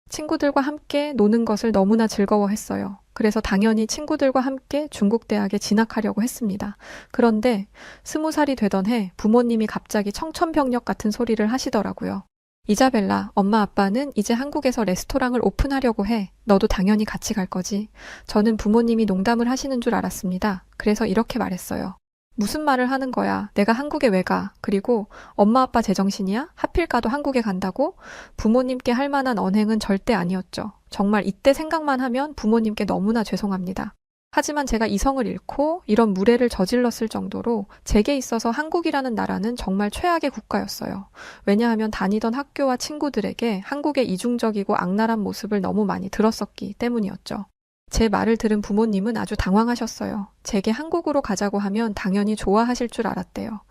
[SPEAKER 1] 친구들과 함께 노는 것을 너무나 즐거워했어요. 그래서 당연히 친구들과 함께 중국 대학에 진학하려고 했습니다. 그런데 20살이 되던 해 부모님이 갑자기 청천벽력 같은 소리를 하시더라고요. 이자벨라, 엄마 아빠는 이제 한국에서 레스토랑을 오픈하려고 해. 너도 당연히 같이 갈 거지. 저는 부모님이 농담을 하시는 줄 알았습니다. 그래서 이렇게 말했어요. 무슨 말을 하는 거야? 내가 한국에 왜 가? 그리고 엄마 아빠 제정신이야? 하필 가도 한국에 간다고? 부모님께 할 만한 언행은 절대 아니었죠. 정말 이때 생각만 하면 부모님께 너무나 죄송합니다. 하지만 제가 이성을 잃고 이런 무례를 저질렀을 정도로 제게 있어서 한국이라는 나라는 정말 최악의 국가였어요. 왜냐하면 다니던 학교와 친구들에게 한국의 이중적이고 악랄한 모습을 너무 많이 들었었기 때문이었죠. 제 말을 들은 부모님은 아주 당황하셨어요. 제게 한국으로 가자고 하면 당연히 좋아하실 줄 알았대요.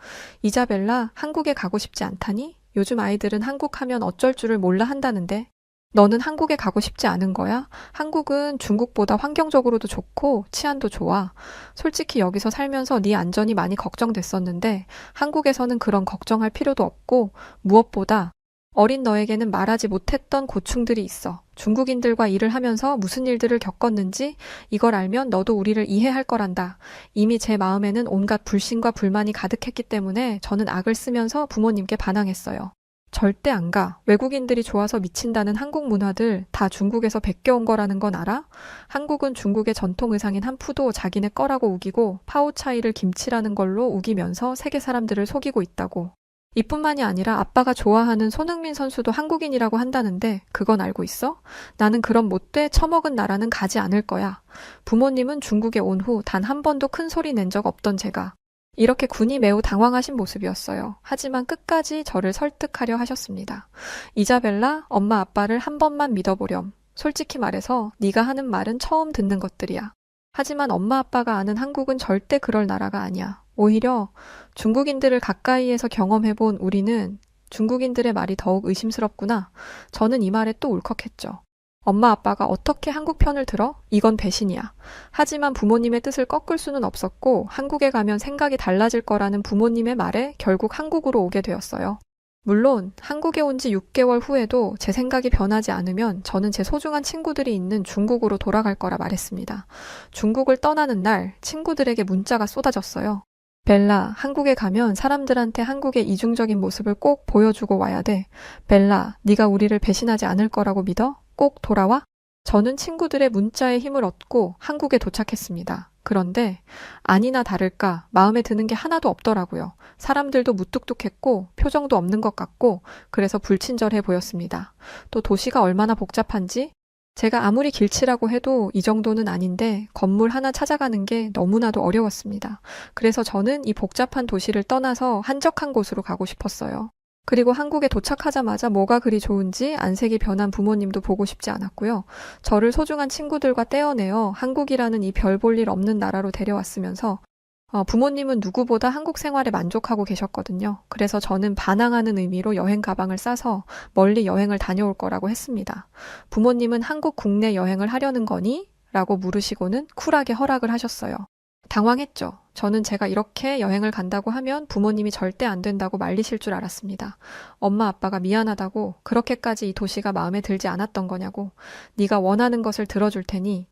[SPEAKER 1] 이자벨라, 한국에 가고 싶지 않다니? 요즘 아이들은 한국 하면 어쩔 줄을 몰라 한다는데. 너는 한국에 가고 싶지 않은 거야? 한국은 중국보다 환경적으로도 좋고 치안도 좋아. 솔직히 여기서 살면서 네 안전이 많이 걱정됐었는데 한국에서는 그런 걱정할 필요도 없고 무엇보다 어린 너에게는 말하지 못했던 고충들이 있어. 중국인들과 일을 하면서 무슨 일들을 겪었는지 이걸 알면 너도 우리를 이해할 거란다. 이미 제 마음에는 온갖 불신과 불만이 가득했기 때문에 저는 악을 쓰면서 부모님께 반항했어요. 절대 안 가. 외국인들이 좋아서 미친다는 한국 문화들 다 중국에서 베껴온 거라는 건 알아? 한국은 중국의 전통 의상인 한푸도 자기네 거라고 우기고 파오차이를 김치라는 걸로 우기면서 세계 사람들을 속이고 있다고. 이뿐만이 아니라 아빠가 좋아하는 손흥민 선수도 한국인이라고 한다는데 그건 알고 있어? 나는 그런 못돼 처먹은 나라는 가지 않을 거야. 부모님은 중국에 온 후 단 한 번도 큰 소리 낸 적 없던 제가 이렇게 군이 매우 당황하신 모습이었어요. 하지만 끝까지 저를 설득하려 하셨습니다. 이자벨라, 엄마 아빠를 한 번만 믿어보렴. 솔직히 말해서 네가 하는 말은 처음 듣는 것들이야. 하지만 엄마 아빠가 아는 한국은 절대 그럴 나라가 아니야. 오히려 중국인들을 가까이에서 경험해본 우리는 중국인들의 말이 더욱 의심스럽구나. 저는 이 말에 또 울컥했죠. 엄마 아빠가 어떻게 한국 편을 들어? 이건 배신이야. 하지만 부모님의 뜻을 꺾을 수는 없었고 한국에 가면 생각이 달라질 거라는 부모님의 말에 결국 한국으로 오게 되었어요. 물론 한국에 온 지 6개월 후에도 제 생각이 변하지 않으면 저는 제 소중한 친구들이 있는 중국으로 돌아갈 거라 말했습니다. 중국을 떠나는 날 친구들에게 문자가 쏟아졌어요. 벨라, 한국에 가면 사람들한테 한국의 이중적인 모습을 꼭 보여주고 와야 돼. 벨라, 네가 우리를 배신하지 않을 거라고 믿어? 꼭 돌아와? 저는 친구들의 문자에 힘을 얻고 한국에 도착했습니다. 그런데 아니나 다를까 마음에 드는 게 하나도 없더라고요. 사람들도 무뚝뚝했고 표정도 없는 것 같고 그래서 불친절해 보였습니다. 또 도시가 얼마나 복잡한지 제가 아무리 길치라고 해도 이 정도는 아닌데 건물 하나 찾아가는 게 너무나도 어려웠습니다. 그래서 저는 이 복잡한 도시를 떠나서 한적한 곳으로 가고 싶었어요. 그리고 한국에 도착하자마자 뭐가 그리 좋은지 안색이 변한 부모님도 보고 싶지 않았고요. 저를 소중한 친구들과 떼어내어 한국이라는 이 별 볼 일 없는 나라로 데려왔으면서 부모님은 누구보다 한국 생활에 만족하고 계셨거든요. 그래서 저는 반항하는 의미로 여행 가방을 싸서 멀리 여행을 다녀올 거라고 했습니다. 부모님은 한국 국내 여행을 하려는 거니? 라고 물으시고는 쿨하게 허락을 하셨어요. 당황했죠. 저는 제가 이렇게 여행을 간다고 하면 부모님이 절대 안 된다고 말리실 줄 알았습니다. 엄마 아빠가 미안하다고 그렇게까지 이 도시가 마음에 들지 않았던 거냐고 네가 원하는 것을 들어줄 테니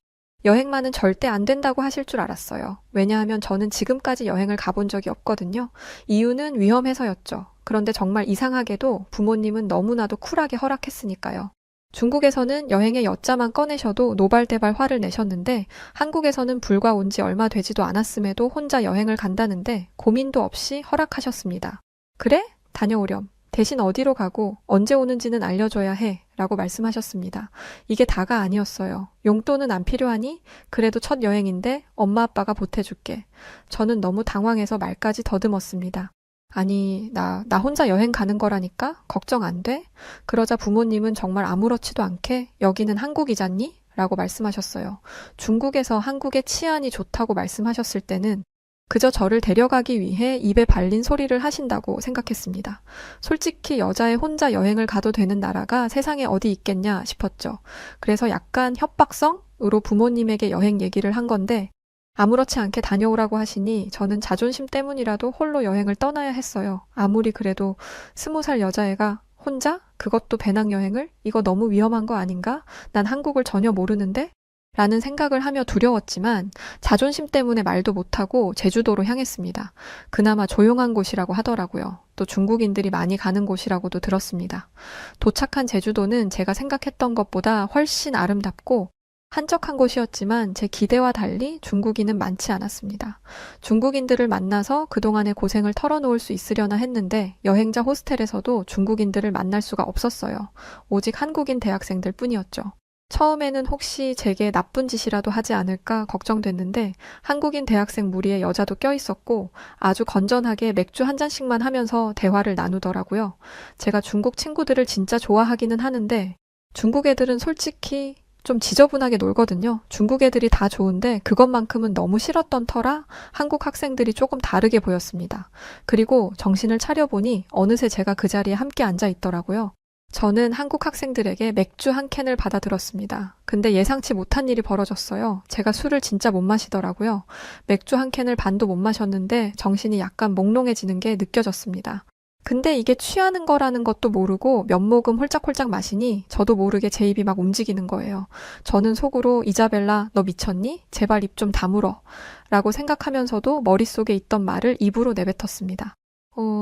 [SPEAKER 1] 여행만은 절대 안 된다고 하실 줄 알았어요. 왜냐하면 저는 지금까지 여행을 가본 적이 없거든요. 이유는 위험해서였죠. 그런데 정말 이상하게도 부모님은 너무나도 쿨하게 허락했으니까요. 중국에서는 여행의 여자만 꺼내셔도 노발대발 화를 내셨는데 한국에서는 불과 온 지 얼마 되지도 않았음에도 혼자 여행을 간다는데 고민도 없이 허락하셨습니다. 그래? 다녀오렴. 대신 어디로 가고 언제 오는지는 알려줘야 해 라고 말씀하셨습니다. 이게 다가 아니었어요. 용돈은 안 필요하니? 그래도 첫 여행인데 엄마 아빠가 보태줄게. 저는 너무 당황해서 말까지 더듬었습니다. 아니, 나 혼자 여행 가는 거라니까? 걱정 안 돼? 그러자 부모님은 정말 아무렇지도 않게 여기는 한국이잖니? 라고 말씀하셨어요. 중국에서 한국의 치안이 좋다고 말씀하셨을 때는 그저 저를 데려가기 위해 입에 발린 소리를 하신다고 생각했습니다. 솔직히 여자애 혼자 여행을 가도 되는 나라가 세상에 어디 있겠냐 싶었죠. 그래서 약간 협박성으로 부모님에게 여행 얘기를 한 건데 아무렇지 않게 다녀오라고 하시니 저는 자존심 때문이라도 홀로 여행을 떠나야 했어요. 아무리 그래도 20살 여자애가 혼자? 그것도 배낭여행을? 이거 너무 위험한 거 아닌가? 난 한국을 전혀 모르는데? 라는 생각을 하며 두려웠지만 자존심 때문에 말도 못하고 제주도로 향했습니다. 그나마 조용한 곳이라고 하더라고요. 또 중국인들이 많이 가는 곳이라고도 들었습니다. 도착한 제주도는 제가 생각했던 것보다 훨씬 아름답고 한적한 곳이었지만 제 기대와 달리 중국인은 많지 않았습니다. 중국인들을 만나서 그동안의 고생을 털어놓을 수 있으려나 했는데 여행자 호스텔에서도 중국인들을 만날 수가 없었어요. 오직 한국인 대학생들 뿐이었죠. 처음에는 혹시 제게 나쁜 짓이라도 하지 않을까 걱정됐는데 한국인 대학생 무리에 여자도 껴있었고 아주 건전하게 맥주 한 잔씩만 하면서 대화를 나누더라고요. 제가 중국 친구들을 진짜 좋아하기는 하는데 중국 애들은 솔직히 좀 지저분하게 놀거든요. 중국 애들이 다 좋은데 그것만큼은 너무 싫었던 터라 한국 학생들이 조금 다르게 보였습니다. 그리고 정신을 차려보니 어느새 제가 그 자리에 함께 앉아 있더라고요. 저는 한국 학생들에게 맥주 한 캔을 받아들었습니다. 근데 예상치 못한 일이 벌어졌어요. 제가 술을 진짜 못 마시더라고요. 맥주 한 캔을 반도 못 마셨는데 정신이 약간 몽롱해지는 게 느껴졌습니다. 근데 이게 취하는 거라는 것도 모르고 몇 모금 홀짝홀짝 마시니 저도 모르게 제 입이 막 움직이는 거예요. 저는 속으로 이자벨라, 너 미쳤니? 제발 입 좀 다물어. 라고 생각하면서도 머릿속에 있던 말을 입으로 내뱉었습니다.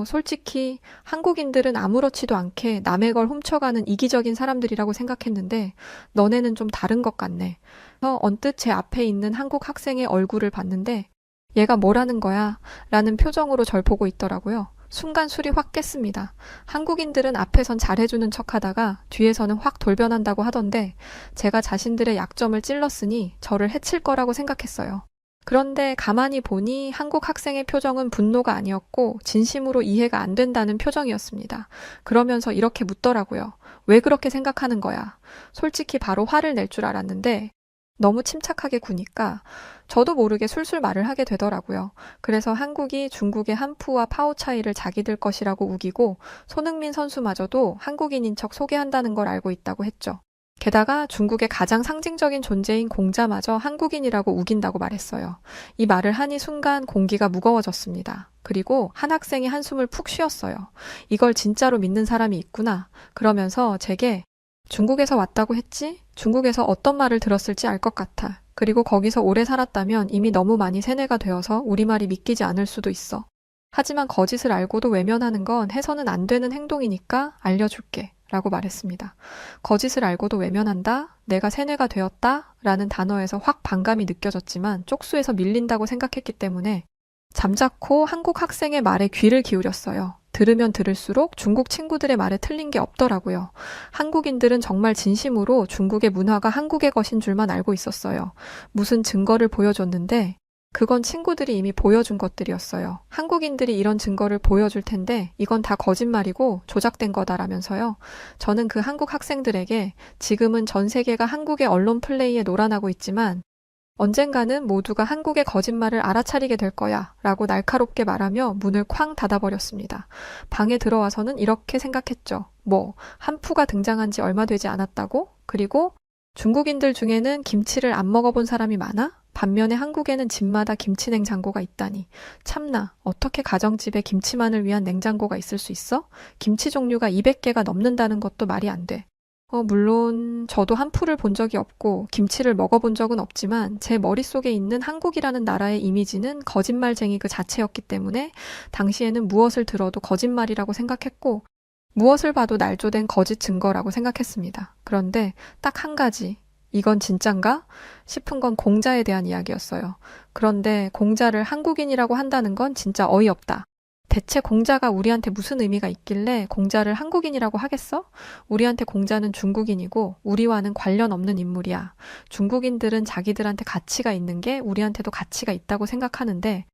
[SPEAKER 1] 솔직히 한국인들은 아무렇지도 않게 남의 걸 훔쳐가는 이기적인 사람들이라고 생각했는데 너네는 좀 다른 것 같네. 그래서 언뜻 제 앞에 있는 한국 학생의 얼굴을 봤는데 얘가 뭐라는 거야? 라는 표정으로 절 보고 있더라고요. 순간 술이 확 깼습니다. 한국인들은 앞에선 잘해주는 척하다가 뒤에서는 확 돌변한다고 하던데 제가 자신들의 약점을 찔렀으니 저를 해칠 거라고 생각했어요. 그런데 가만히 보니 한국 학생의 표정은 분노가 아니었고 진심으로 이해가 안 된다는 표정이었습니다. 그러면서 이렇게 묻더라고요. 왜 그렇게 생각하는 거야? 솔직히 바로 화를 낼 줄 알았는데 너무 침착하게 구니까 저도 모르게 술술 말을 하게 되더라고요. 그래서 한국이 중국의 한푸와 파오 차이를 자기들 것이라고 우기고 손흥민 선수마저도 한국인인 척 소개한다는 걸 알고 있다고 했죠. 게다가 중국의 가장 상징적인 존재인 공자마저 한국인이라고 우긴다고 말했어요. 이 말을 하니 순간 공기가 무거워졌습니다. 그리고 한 학생이 한숨을 푹 쉬었어요. 이걸 진짜로 믿는 사람이 있구나. 그러면서 제게 중국에서 왔다고 했지? 중국에서 어떤 말을 들었을지 알 것 같아. 그리고 거기서 오래 살았다면 이미 너무 많이 세뇌가 되어서 우리말이 믿기지 않을 수도 있어. 하지만 거짓을 알고도 외면하는 건 해서는 안 되는 행동이니까 알려줄게. 라고 말했습니다. 거짓을 알고도 외면한다? 내가 세뇌가 되었다? 라는 단어에서 확 반감이 느껴졌지만 쪽수에서 밀린다고 생각했기 때문에 잠자코 한국 학생의 말에 귀를 기울였어요. 들으면 들을수록 중국 친구들의 말에 틀린 게 없더라고요. 한국인들은 정말 진심으로 중국의 문화가 한국의 것인 줄만 알고 있었어요. 무슨 증거를 보여줬는데 그건 친구들이 이미 보여준 것들이었어요. 한국인들이 이런 증거를 보여줄 텐데 이건 다 거짓말이고 조작된 거다라면서요. 저는 그 한국 학생들에게 지금은 전 세계가 한국의 언론 플레이에 놀아나고 있지만 언젠가는 모두가 한국의 거짓말을 알아차리게 될 거야 라고 날카롭게 말하며 문을 쾅 닫아버렸습니다. 방에 들어와서는 이렇게 생각했죠. 한푸가 등장한 지 얼마 되지 않았다고? 그리고 중국인들 중에는 김치를 안 먹어본 사람이 많아? 반면에 한국에는 집마다 김치 냉장고가 있다니. 참나, 어떻게 가정집에 김치만을 위한 냉장고가 있을 수 있어? 김치 종류가 200개가 넘는다는 것도 말이 안 돼. 물론 저도 한푸를 본 적이 없고 김치를 먹어본 적은 없지만 제 머릿속에 있는 한국이라는 나라의 이미지는 거짓말쟁이 그 자체였기 때문에 당시에는 무엇을 들어도 거짓말이라고 생각했고 무엇을 봐도 날조된 거짓 증거라고 생각했습니다. 그런데 딱 한 가지, 이건 진짠가? 싶은 건 공자에 대한 이야기였어요. 그런데 공자를 한국인이라고 한다는 건 진짜 어이없다. 대체 공자가 우리한테 무슨 의미가 있길래 공자를 한국인이라고 하겠어? 우리한테 공자는 중국인이고 우리와는 관련 없는 인물이야. 중국인들은 자기들한테 가치가 있는 게 우리한테도 가치가 있다고 생각하는데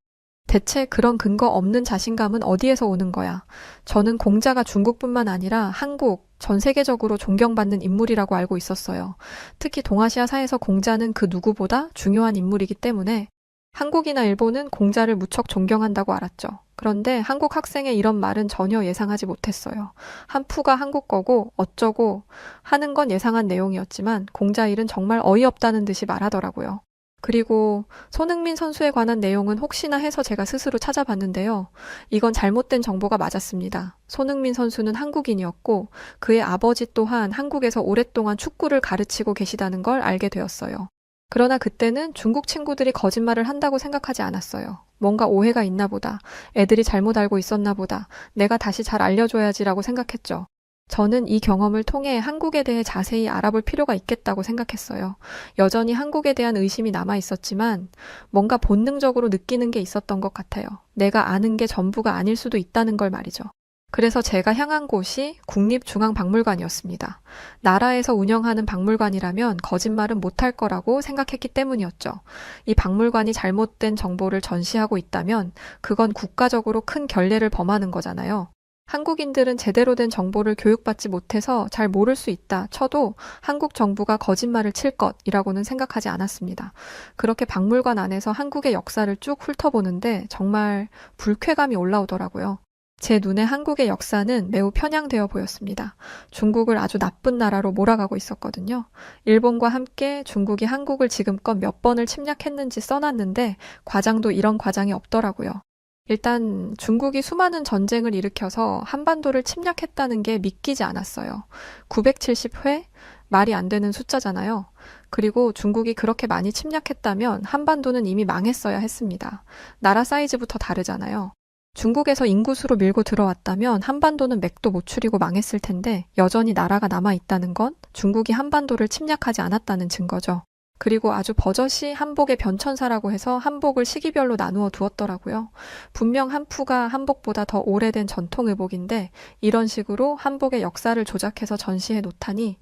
[SPEAKER 1] 대체 그런 근거 없는 자신감은 어디에서 오는 거야? 저는 공자가 중국뿐만 아니라 한국, 전 세계적으로 존경받는 인물이라고 알고 있었어요. 특히 동아시아사에서 공자는 그 누구보다 중요한 인물이기 때문에 한국이나 일본은 공자를 무척 존경한다고 알았죠. 그런데 한국 학생의 이런 말은 전혀 예상하지 못했어요. 한푸가 한국 거고 어쩌고 하는 건 예상한 내용이었지만 공자 일은 정말 어이없다는 듯이 말하더라고요. 그리고 손흥민 선수에 관한 내용은 혹시나 해서 제가 스스로 찾아봤는데요. 이건 잘못된 정보가 맞았습니다. 손흥민 선수는 한국인이었고 그의 아버지 또한 한국에서 오랫동안 축구를 가르치고 계시다는 걸 알게 되었어요. 그러나 그때는 중국 친구들이 거짓말을 한다고 생각하지 않았어요. 뭔가 오해가 있나 보다. 애들이 잘못 알고 있었나 보다. 내가 다시 잘 알려줘야지라고 생각했죠. 저는 이 경험을 통해 한국에 대해 자세히 알아볼 필요가 있겠다고 생각했어요. 여전히 한국에 대한 의심이 남아 있었지만 뭔가 본능적으로 느끼는 게 있었던 것 같아요. 내가 아는 게 전부가 아닐 수도 있다는 걸 말이죠. 그래서 제가 향한 곳이 국립중앙박물관이었습니다. 나라에서 운영하는 박물관이라면 거짓말은 못할 거라고 생각했기 때문이었죠. 이 박물관이 잘못된 정보를 전시하고 있다면 그건 국가적으로 큰 결례를 범하는 거잖아요. 한국인들은 제대로 된 정보를 교육받지 못해서 잘 모를 수 있다 쳐도 한국 정부가 거짓말을 칠 것이라고는 생각하지 않았습니다. 그렇게 박물관 안에서 한국의 역사를 쭉 훑어보는데 정말 불쾌감이 올라오더라고요. 제 눈에 한국의 역사는 매우 편향되어 보였습니다. 중국을 아주 나쁜 나라로 몰아가고 있었거든요. 일본과 함께 중국이 한국을 지금껏 몇 번을 침략했는지 써놨는데 과장도 이런 과장이 없더라고요. 일단 중국이 수많은 전쟁을 일으켜서 한반도를 침략했다는 게 믿기지 않았어요. 970회? 말이 안 되는 숫자잖아요. 그리고 중국이 그렇게 많이 침략했다면 한반도는 이미 망했어야 했습니다. 나라 사이즈부터 다르잖아요. 중국에서 인구수로 밀고 들어왔다면 한반도는 맥도 못 추리고 망했을 텐데 여전히 나라가 남아있다는 건 중국이 한반도를 침략하지 않았다는 증거죠. 그리고 아주 버젓이 한복의 변천사라고 해서 한복을 시기별로 나누어 두었더라고요. 분명 한푸가 한복보다 더 오래된 전통 의복인데 이런 식으로 한복의 역사를 조작해서 전시해 놓다니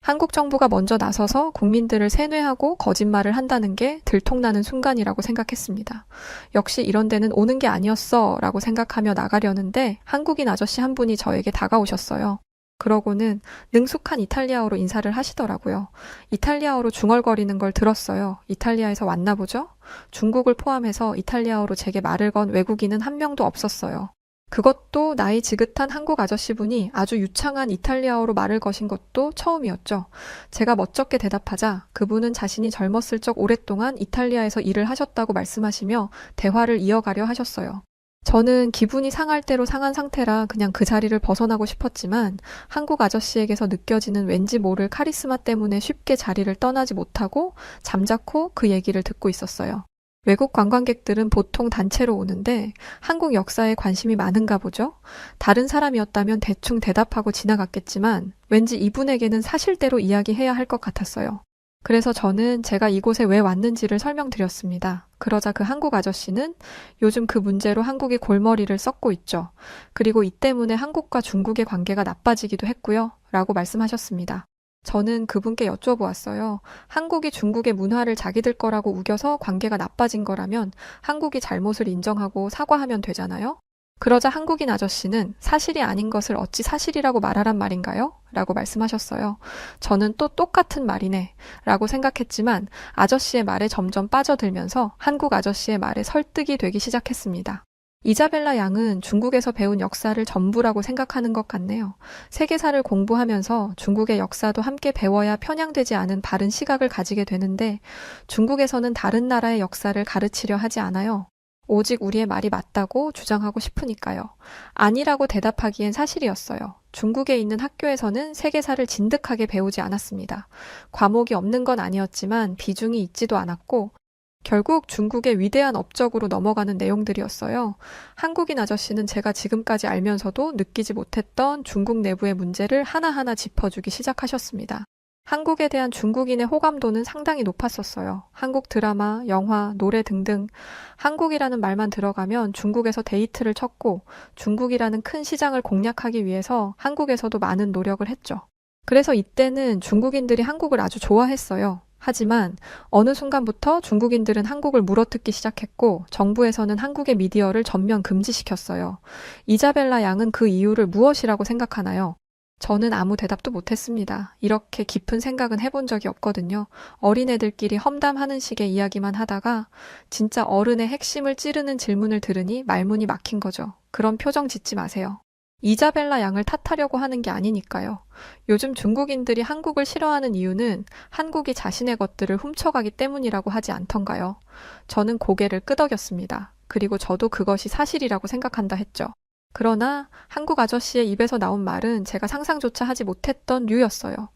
[SPEAKER 1] 한국 정부가 먼저 나서서 국민들을 세뇌하고 거짓말을 한다는 게 들통나는 순간이라고 생각했습니다. 역시 이런 데는 오는 게 아니었어 라고 생각하며 나가려는데 한국인 아저씨 한 분이 저에게 다가오셨어요. 그러고는 능숙한 이탈리아어로 인사를 하시더라고요. 이탈리아어로 중얼거리는 걸 들었어요. 이탈리아에서 왔나 보죠? 중국을 포함해서 이탈리아어로 제게 말을 건 외국인은 한 명도 없었어요. 그것도 나이 지긋한 한국 아저씨분이 아주 유창한 이탈리아어로 말을 거신 것도 처음이었죠. 제가 멋쩍게 대답하자 그분은 자신이 젊었을 적 오랫동안 이탈리아에서 일을 하셨다고 말씀하시며 대화를 이어가려 하셨어요. 저는 기분이 상할 대로 상한 상태라 그냥 그 자리를 벗어나고 싶었지만 한국 아저씨에게서 느껴지는 왠지 모를 카리스마 때문에 쉽게 자리를 떠나지 못하고 잠자코 그 얘기를 듣고 있었어요. 외국 관광객들은 보통 단체로 오는데 한국 역사에 관심이 많은가 보죠? 다른 사람이었다면 대충 대답하고 지나갔겠지만 왠지 이분에게는 사실대로 이야기해야 할 것 같았어요. 그래서 저는 제가 이곳에 왜 왔는지를 설명드렸습니다. 그러자 그 한국 아저씨는 요즘 그 문제로 한국이 골머리를 썩고 있죠. 그리고 이 때문에 한국과 중국의 관계가 나빠지기도 했고요. 라고 말씀하셨습니다. 저는 그분께 여쭤보았어요. 한국이 중국의 문화를 자기들 거라고 우겨서 관계가 나빠진 거라면 한국이 잘못을 인정하고 사과하면 되잖아요? 그러자 한국인 아저씨는 사실이 아닌 것을 어찌 사실이라고 말하란 말인가요? 라고 말씀하셨어요. 저는 또 똑같은 말이네 라고 생각했지만 아저씨의 말에 점점 빠져들면서 한국 아저씨의 말에 설득이 되기 시작했습니다. 이자벨라 양은 중국에서 배운 역사를 전부라고 생각하는 것 같네요. 세계사를 공부하면서 중국의 역사도 함께 배워야 편향되지 않은 바른 시각을 가지게 되는데 중국에서는 다른 나라의 역사를 가르치려 하지 않아요. 오직 우리의 말이 맞다고 주장하고 싶으니까요. 아니라고 대답하기엔 사실이었어요. 중국에 있는 학교에서는 세계사를 진득하게 배우지 않았습니다. 과목이 없는 건 아니었지만 비중이 있지도 않았고 결국 중국의 위대한 업적으로 넘어가는 내용들이었어요. 한국인 아저씨는 제가 지금까지 알면서도 느끼지 못했던 중국 내부의 문제를 하나하나 짚어주기 시작하셨습니다. 한국에 대한 중국인의 호감도는 상당히 높았었어요. 한국 드라마, 영화, 노래 등등 한국이라는 말만 들어가면 중국에서 데이트를 쳤고 중국이라는 큰 시장을 공략하기 위해서 한국에서도 많은 노력을 했죠. 그래서 이때는 중국인들이 한국을 아주 좋아했어요. 하지만 어느 순간부터 중국인들은 한국을 물어뜯기 시작했고 정부에서는 한국의 미디어를 전면 금지시켰어요. 이자벨라 양은 그 이유를 무엇이라고 생각하나요? 저는 아무 대답도 못했습니다. 이렇게 깊은 생각은 해본 적이 없거든요. 어린애들끼리 험담하는 식의 이야기만 하다가 진짜 어른의 핵심을 찌르는 질문을 들으니 말문이 막힌 거죠. 그런 표정 짓지 마세요. 이자벨라 양을 탓하려고 하는 게 아니니까요. 요즘 중국인들이 한국을 싫어하는 이유는 한국이 자신의 것들을 훔쳐가기 때문이라고 하지 않던가요? 저는 고개를 끄덕였습니다. 그리고 저도 그것이 사실이라고 생각한다 했죠. 그러나 한국 아저씨의 입에서 나온 말은 제가 상상조차 하지 못했던 류였어요.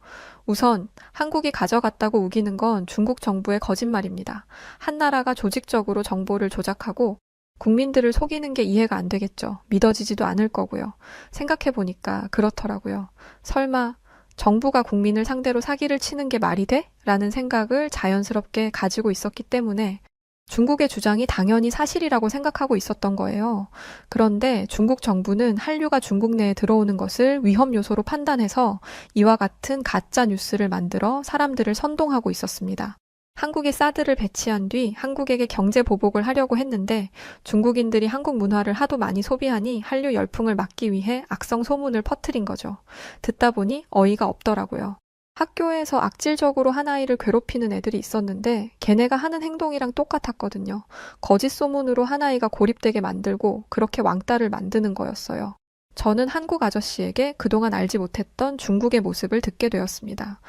[SPEAKER 1] 우선 한국이 가져갔다고 우기는 건 중국 정부의 거짓말입니다. 한 나라가 조직적으로 정보를 조작하고 국민들을 속이는 게 이해가 안 되겠죠. 믿어지지도 않을 거고요. 생각해보니까 그렇더라고요. 설마 정부가 국민을 상대로 사기를 치는 게 말이 돼? 라는 생각을 자연스럽게 가지고 있었기 때문에 중국의 주장이 당연히 사실이라고 생각하고 있었던 거예요. 그런데 중국 정부는 한류가 중국 내에 들어오는 것을 위험 요소로 판단해서 이와 같은 가짜 뉴스를 만들어 사람들을 선동하고 있었습니다. 한국에 사드를 배치한 뒤 한국에게 경제 보복을 하려고 했는데 중국인들이 한국 문화를 하도 많이 소비하니 한류 열풍을 막기 위해 악성 소문을 퍼뜨린 거죠. 듣다 보니 어이가 없더라고요. 학교에서 악질적으로 한 아이를 괴롭히는 애들이 있었는데 걔네가 하는 행동이랑 똑같았거든요. 거짓 소문으로 한 아이가 고립되게 만들고 그렇게 왕따를 만드는 거였어요. 저는 한국 아저씨에게 그동안 알지 못했던 중국의 모습을 듣게 되었습니다.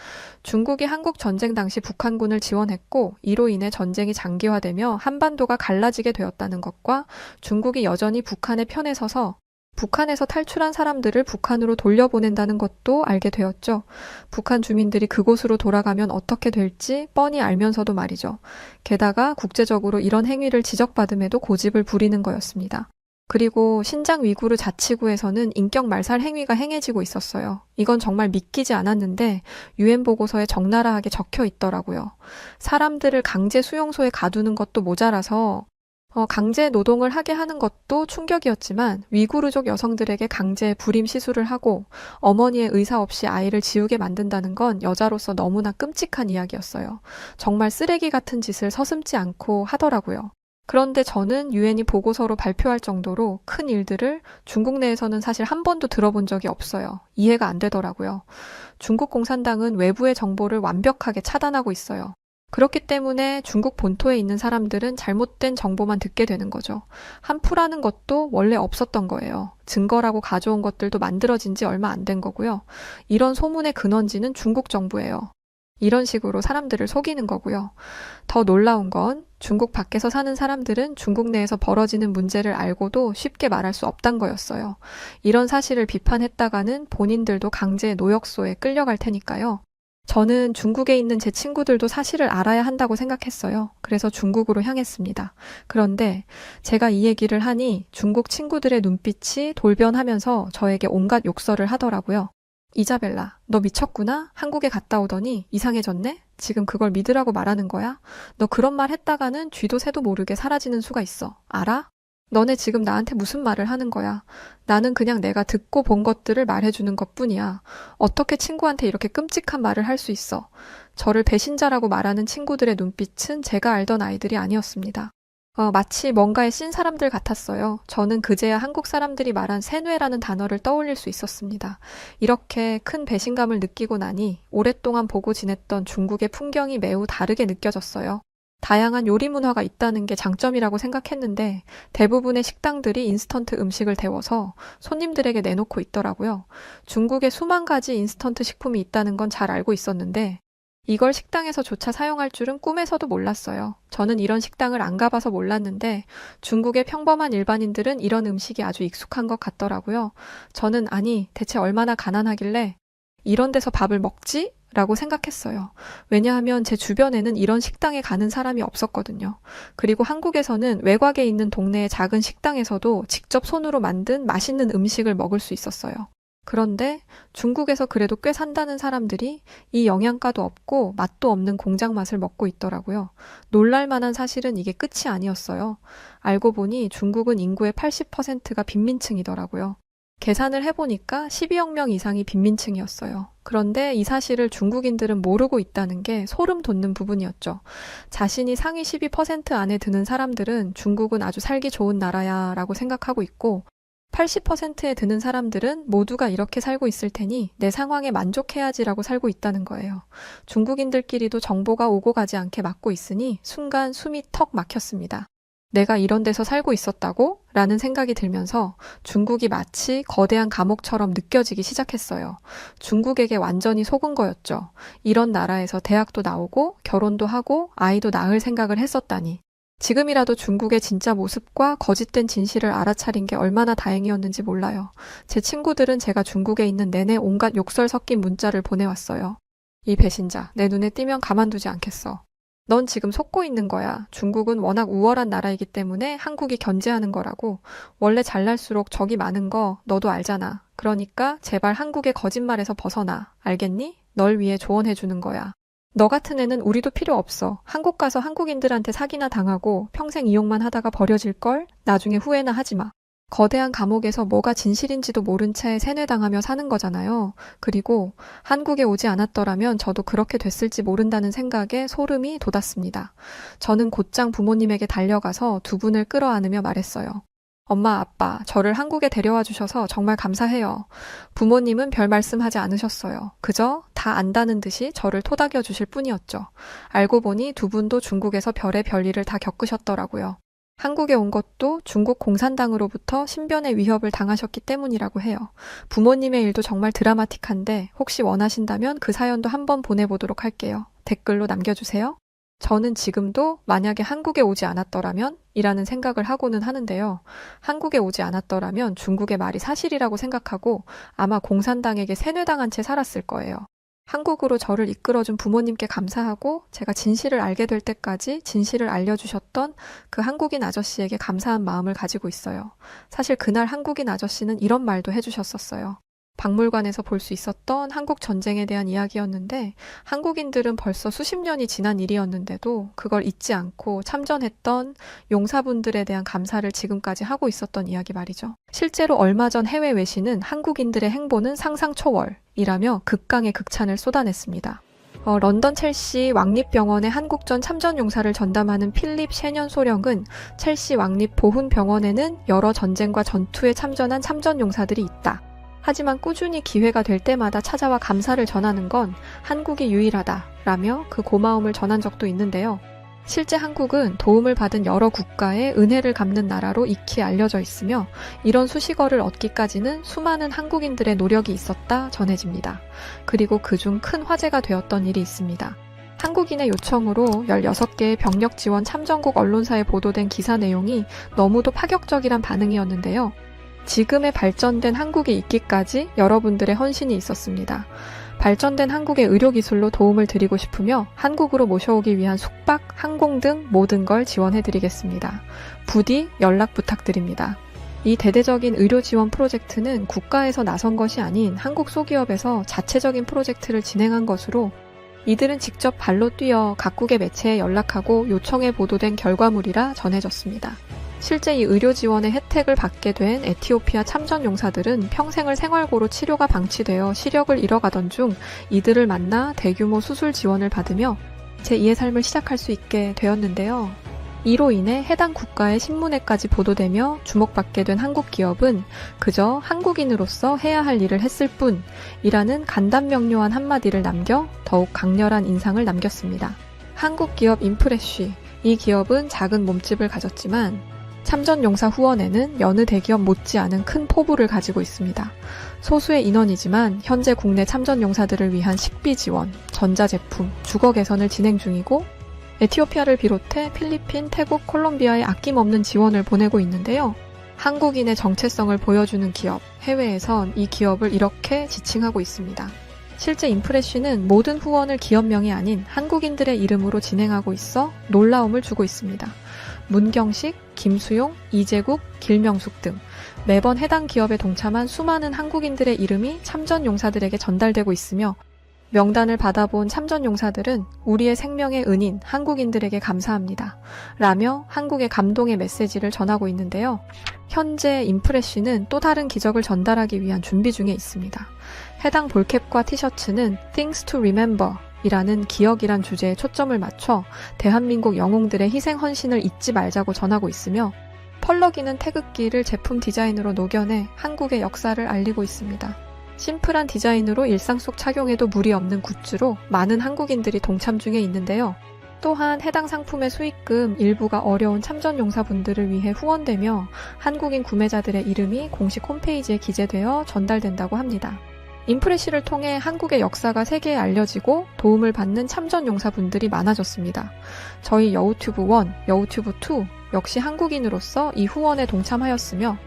[SPEAKER 1] 중국이 한국 전쟁 당시 북한군을 지원했고 이로 인해 전쟁이 장기화되며 한반도가 갈라지게 되었다는 것과 중국이 여전히 북한의 편에 서서 북한에서 탈출한 사람들을 북한으로 돌려보낸다는 것도 알게 되었죠. 북한 주민들이 그곳으로 돌아가면 어떻게 될지 뻔히 알면서도 말이죠. 게다가 국제적으로 이런 행위를 지적받음에도 고집을 부리는 거였습니다. 그리고 신장 위구르 자치구에서는 인격 말살 행위가 행해지고 있었어요. 이건 정말 믿기지 않았는데 유엔 보고서에 적나라하게 적혀 있더라고요. 사람들을 강제 수용소에 가두는 것도 모자라서 강제 노동을 하게 하는 것도 충격이었지만 위구르족 여성들에게 강제 불임 시술을 하고 어머니의 의사 없이 아이를 지우게 만든다는 건 여자로서 너무나 끔찍한 이야기였어요. 정말 쓰레기 같은 짓을 서슴지 않고 하더라고요. 그런데 저는 유엔이 보고서로 발표할 정도로 큰 일들을 중국 내에서는 사실 한 번도 들어본 적이 없어요. 이해가 안 되더라고요. 중국 공산당은 외부의 정보를 완벽하게 차단하고 있어요. 그렇기 때문에 중국 본토에 있는 사람들은 잘못된 정보만 듣게 되는 거죠. 한푸라는 것도 원래 없었던 거예요. 증거라고 가져온 것들도 만들어진 지 얼마 안 된 거고요. 이런 소문의 근원지는 중국 정부예요. 이런 식으로 사람들을 속이는 거고요. 더 놀라운 건 중국 밖에서 사는 사람들은 중국 내에서 벌어지는 문제를 알고도 쉽게 말할 수 없단 거였어요. 이런 사실을 비판했다가는 본인들도 강제 노역소에 끌려갈 테니까요. 저는 중국에 있는 제 친구들도 사실을 알아야 한다고 생각했어요. 그래서 중국으로 향했습니다. 그런데 제가 이 얘기를 하니 중국 친구들의 눈빛이 돌변하면서 저에게 온갖 욕설을 하더라고요. 이자벨라, 너 미쳤구나? 한국에 갔다 오더니 이상해졌네? 지금 그걸 믿으라고 말하는 거야? 너 그런 말 했다가는 쥐도 새도 모르게 사라지는 수가 있어. 알아? 너네 지금 나한테 무슨 말을 하는 거야? 나는 그냥 내가 듣고 본 것들을 말해주는 것뿐이야. 어떻게 친구한테 이렇게 끔찍한 말을 할 수 있어? 저를 배신자라고 말하는 친구들의 눈빛은 제가 알던 아이들이 아니었습니다. 마치 뭔가에 씬 사람들 같았어요. 저는 그제야 한국 사람들이 말한 세뇌라는 단어를 떠올릴 수 있었습니다. 이렇게 큰 배신감을 느끼고 나니 오랫동안 보고 지냈던 중국의 풍경이 매우 다르게 느껴졌어요. 다양한 요리 문화가 있다는 게 장점이라고 생각했는데 대부분의 식당들이 인스턴트 음식을 데워서 손님들에게 내놓고 있더라고요. 중국에 수만 가지 인스턴트 식품이 있다는 건 잘 알고 있었는데 이걸 식당에서조차 사용할 줄은 꿈에서도 몰랐어요. 저는 이런 식당을 안 가봐서 몰랐는데 중국의 평범한 일반인들은 이런 음식이 아주 익숙한 것 같더라고요. 저는 아니, 대체 얼마나 가난하길래 이런 데서 밥을 먹지? 라고 생각했어요. 왜냐하면 제 주변에는 이런 식당에 가는 사람이 없었거든요. 그리고 한국에서는 외곽에 있는 동네의 작은 식당에서도 직접 손으로 만든 맛있는 음식을 먹을 수 있었어요. 그런데 중국에서 그래도 꽤 산다는 사람들이 이 영양가도 없고 맛도 없는 공장 맛을 먹고 있더라고요. 놀랄 만한 사실은 이게 끝이 아니었어요. 알고 보니 중국은 인구의 80%가 빈민층이더라고요. 계산을 해보니까 12억 명 이상이 빈민층이었어요. 그런데 이 사실을 중국인들은 모르고 있다는 게 소름 돋는 부분이었죠. 자신이 상위 12% 안에 드는 사람들은 중국은 아주 살기 좋은 나라야 라고 생각하고 있고 80%에 드는 사람들은 모두가 이렇게 살고 있을 테니 내 상황에 만족해야지라고 살고 있다는 거예요. 중국인들끼리도 정보가 오고 가지 않게 막고 있으니 순간 숨이 턱 막혔습니다. 내가 이런 데서 살고 있었다고? 라는 생각이 들면서 중국이 마치 거대한 감옥처럼 느껴지기 시작했어요. 중국에게 완전히 속은 거였죠. 이런 나라에서 대학도 나오고 결혼도 하고 아이도 낳을 생각을 했었다니. 지금이라도 중국의 진짜 모습과 거짓된 진실을 알아차린 게 얼마나 다행이었는지 몰라요. 제 친구들은 제가 중국에 있는 내내 온갖 욕설 섞인 문자를 보내왔어요. 이 배신자, 내 눈에 띄면 가만두지 않겠어. 넌 지금 속고 있는 거야. 중국은 워낙 우월한 나라이기 때문에 한국이 견제하는 거라고. 원래 잘날수록 적이 많은 거 너도 알잖아. 그러니까 제발 한국의 거짓말에서 벗어나. 알겠니? 널 위해 조언해 주는 거야. 너 같은 애는 우리도 필요 없어. 한국 가서 한국인들한테 사기나 당하고 평생 이용만 하다가 버려질걸? 나중에 후회나 하지 마. 거대한 감옥에서 뭐가 진실인지도 모른 채 세뇌당하며 사는 거잖아요. 그리고 한국에 오지 않았더라면 저도 그렇게 됐을지 모른다는 생각에 소름이 돋았습니다. 저는 곧장 부모님에게 달려가서 두 분을 끌어안으며 말했어요. 엄마, 아빠, 저를 한국에 데려와 주셔서 정말 감사해요. 부모님은 별 말씀하지 않으셨어요. 그저 다 안다는 듯이 저를 토닥여 주실 뿐이었죠. 알고 보니 두 분도 중국에서 별의 별일을 다 겪으셨더라고요. 한국에 온 것도 중국 공산당으로부터 신변의 위협을 당하셨기 때문이라고 해요. 부모님의 일도 정말 드라마틱한데 혹시 원하신다면 그 사연도 한번 보내보도록 할게요. 댓글로 남겨주세요. 저는 지금도 만약에 한국에 오지 않았더라면? 이라는 생각을 하고는 하는데요. 한국에 오지 않았더라면 중국의 말이 사실이라고 생각하고 아마 공산당에게 세뇌당한 채 살았을 거예요. 한국으로 저를 이끌어준 부모님께 감사하고 제가 진실을 알게 될 때까지 진실을 알려주셨던 그 한국인 아저씨에게 감사한 마음을 가지고 있어요. 사실 그날 한국인 아저씨는 이런 말도 해주셨었어요. 박물관에서 볼 수 있었던 한국 전쟁에 대한 이야기였는데 한국인들은 벌써 수십 년이 지난 일이었는데도 그걸 잊지 않고 참전했던 용사분들에 대한 감사를 지금까지 하고 있었던 이야기 말이죠. 실제로 얼마 전 해외 외신은 한국인들의 행보는 상상 초월이라며 극강의 극찬을 쏟아냈습니다. 런던 첼시 왕립병원의 한국전 참전용사를 전담하는 필립 셰년 소령은 첼시 왕립보훈병원에는 여러 전쟁과 전투에 참전한 참전용사들이 있다. 하지만 꾸준히 기회가 될 때마다 찾아와 감사를 전하는 건 한국이 유일하다라며 그 고마움을 전한 적도 있는데요. 실제 한국은 도움을 받은 여러 국가의 은혜를 갚는 나라로 익히 알려져 있으며 이런 수식어를 얻기까지는 수많은 한국인들의 노력이 있었다 전해집니다. 그리고 그중 큰 화제가 되었던 일이 있습니다. 한국인의 요청으로 16개의 병력 지원 참전국 언론사에 보도된 기사 내용이 너무도 파격적이란 반응이었는데요. 지금의 발전된 한국이 있기까지 여러분들의 헌신이 있었습니다. 발전된 한국의 의료기술로 도움을 드리고 싶으며 한국으로 모셔오기 위한 숙박, 항공 등 모든 걸 지원해드리겠습니다. 부디 연락 부탁드립니다. 이 대대적인 의료 지원 프로젝트는 국가에서 나선 것이 아닌 한국 소기업에서 자체적인 프로젝트를 진행한 것으로 이들은 직접 발로 뛰어 각국의 매체에 연락하고 요청해 보도된 결과물이라 전해졌습니다. 실제 이 의료 지원의 혜택을 받게 된 에티오피아 참전 용사들은 평생을 생활고로 치료가 방치되어 시력을 잃어가던 중 이들을 만나 대규모 수술 지원을 받으며 제2의 삶을 시작할 수 있게 되었는데요. 이로 인해 해당 국가의 신문에까지 보도되며 주목받게 된 한국 기업은 그저 한국인으로서 해야 할 일을 했을 뿐이라는 간단명료한 한마디를 남겨 더욱 강렬한 인상을 남겼습니다. 한국 기업 인프레쉬, 이 기업은 작은 몸집을 가졌지만 참전용사 후원에는 여느 대기업 못지않은 큰 포부를 가지고 있습니다. 소수의 인원이지만 현재 국내 참전용사들을 위한 식비 지원, 전자제품, 주거 개선을 진행 중이고 에티오피아를 비롯해 필리핀, 태국, 콜롬비아에 아낌없는 지원을 보내고 있는데요. 한국인의 정체성을 보여주는 기업, 해외에선 이 기업을 이렇게 지칭하고 있습니다. 실제 인프레쉬는 모든 후원을 기업명이 아닌 한국인들의 이름으로 진행하고 있어 놀라움을 주고 있습니다. 문경식, 김수용, 이재국, 길명숙 등 매번 해당 기업에 동참한 수많은 한국인들의 이름이 참전용사들에게 전달되고 있으며 명단을 받아본 참전용사들은 우리의 생명의 은인 한국인들에게 감사합니다. 라며 한국의 감동의 메시지를 전하고 있는데요. 현재 인프레쉬는 또 다른 기적을 전달하기 위한 준비 중에 있습니다. 해당 볼캡과 티셔츠는 Things to Remember 이라는 기억이란 주제에 초점을 맞춰 대한민국 영웅들의 희생 헌신을 잊지 말자고 전하고 있으며 펄럭이는 태극기를 제품 디자인으로 녹여내 한국의 역사를 알리고 있습니다. 심플한 디자인으로 일상 속 착용에도 무리 없는 굿즈로 많은 한국인들이 동참 중에 있는데요. 또한 해당 상품의 수익금 일부가 어려운 참전용사분들을 위해 후원되며 한국인 구매자들의 이름이 공식 홈페이지에 기재되어 전달된다고 합니다. 인프레쉬를 통해 한국의 역사가 세계에 알려지고 도움을 받는 참전용사분들이 많아졌습니다. 저희 여우튜브 1, 여우튜브 2 역시 한국인으로서 이 후원에 동참하였으며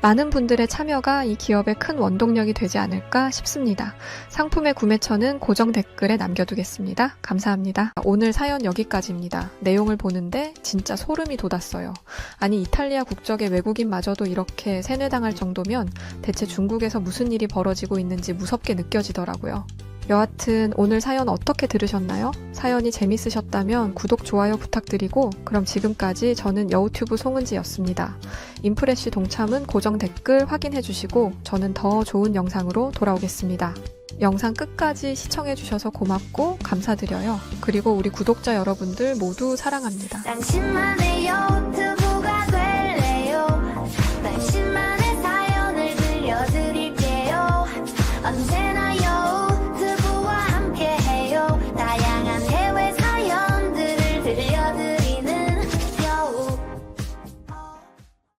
[SPEAKER 1] 많은 분들의 참여가 이 기업의 큰 원동력이 되지 않을까 싶습니다. 상품의 구매처는 고정 댓글에 남겨두겠습니다. 감사합니다. 오늘 사연 여기까지입니다. 내용을 보는데 진짜 소름이 돋았어요. 아니, 이탈리아 국적의 외국인마저도 이렇게 세뇌당할 정도면 대체 중국에서 무슨 일이 벌어지고 있는지 무섭게 느껴지더라고요. 여하튼 오늘 사연 어떻게 들으셨나요? 사연이 재밌으셨다면 구독, 좋아요 부탁드리고 그럼 지금까지 저는 여우튜브 송은지였습니다. 인프레쉬 동참은 고정 댓글 확인해주시고 저는 더 좋은 영상으로 돌아오겠습니다. 영상 끝까지 시청해주셔서 고맙고 감사드려요. 그리고 우리 구독자 여러분들 모두 사랑합니다.
[SPEAKER 2] 당신만의 유튜브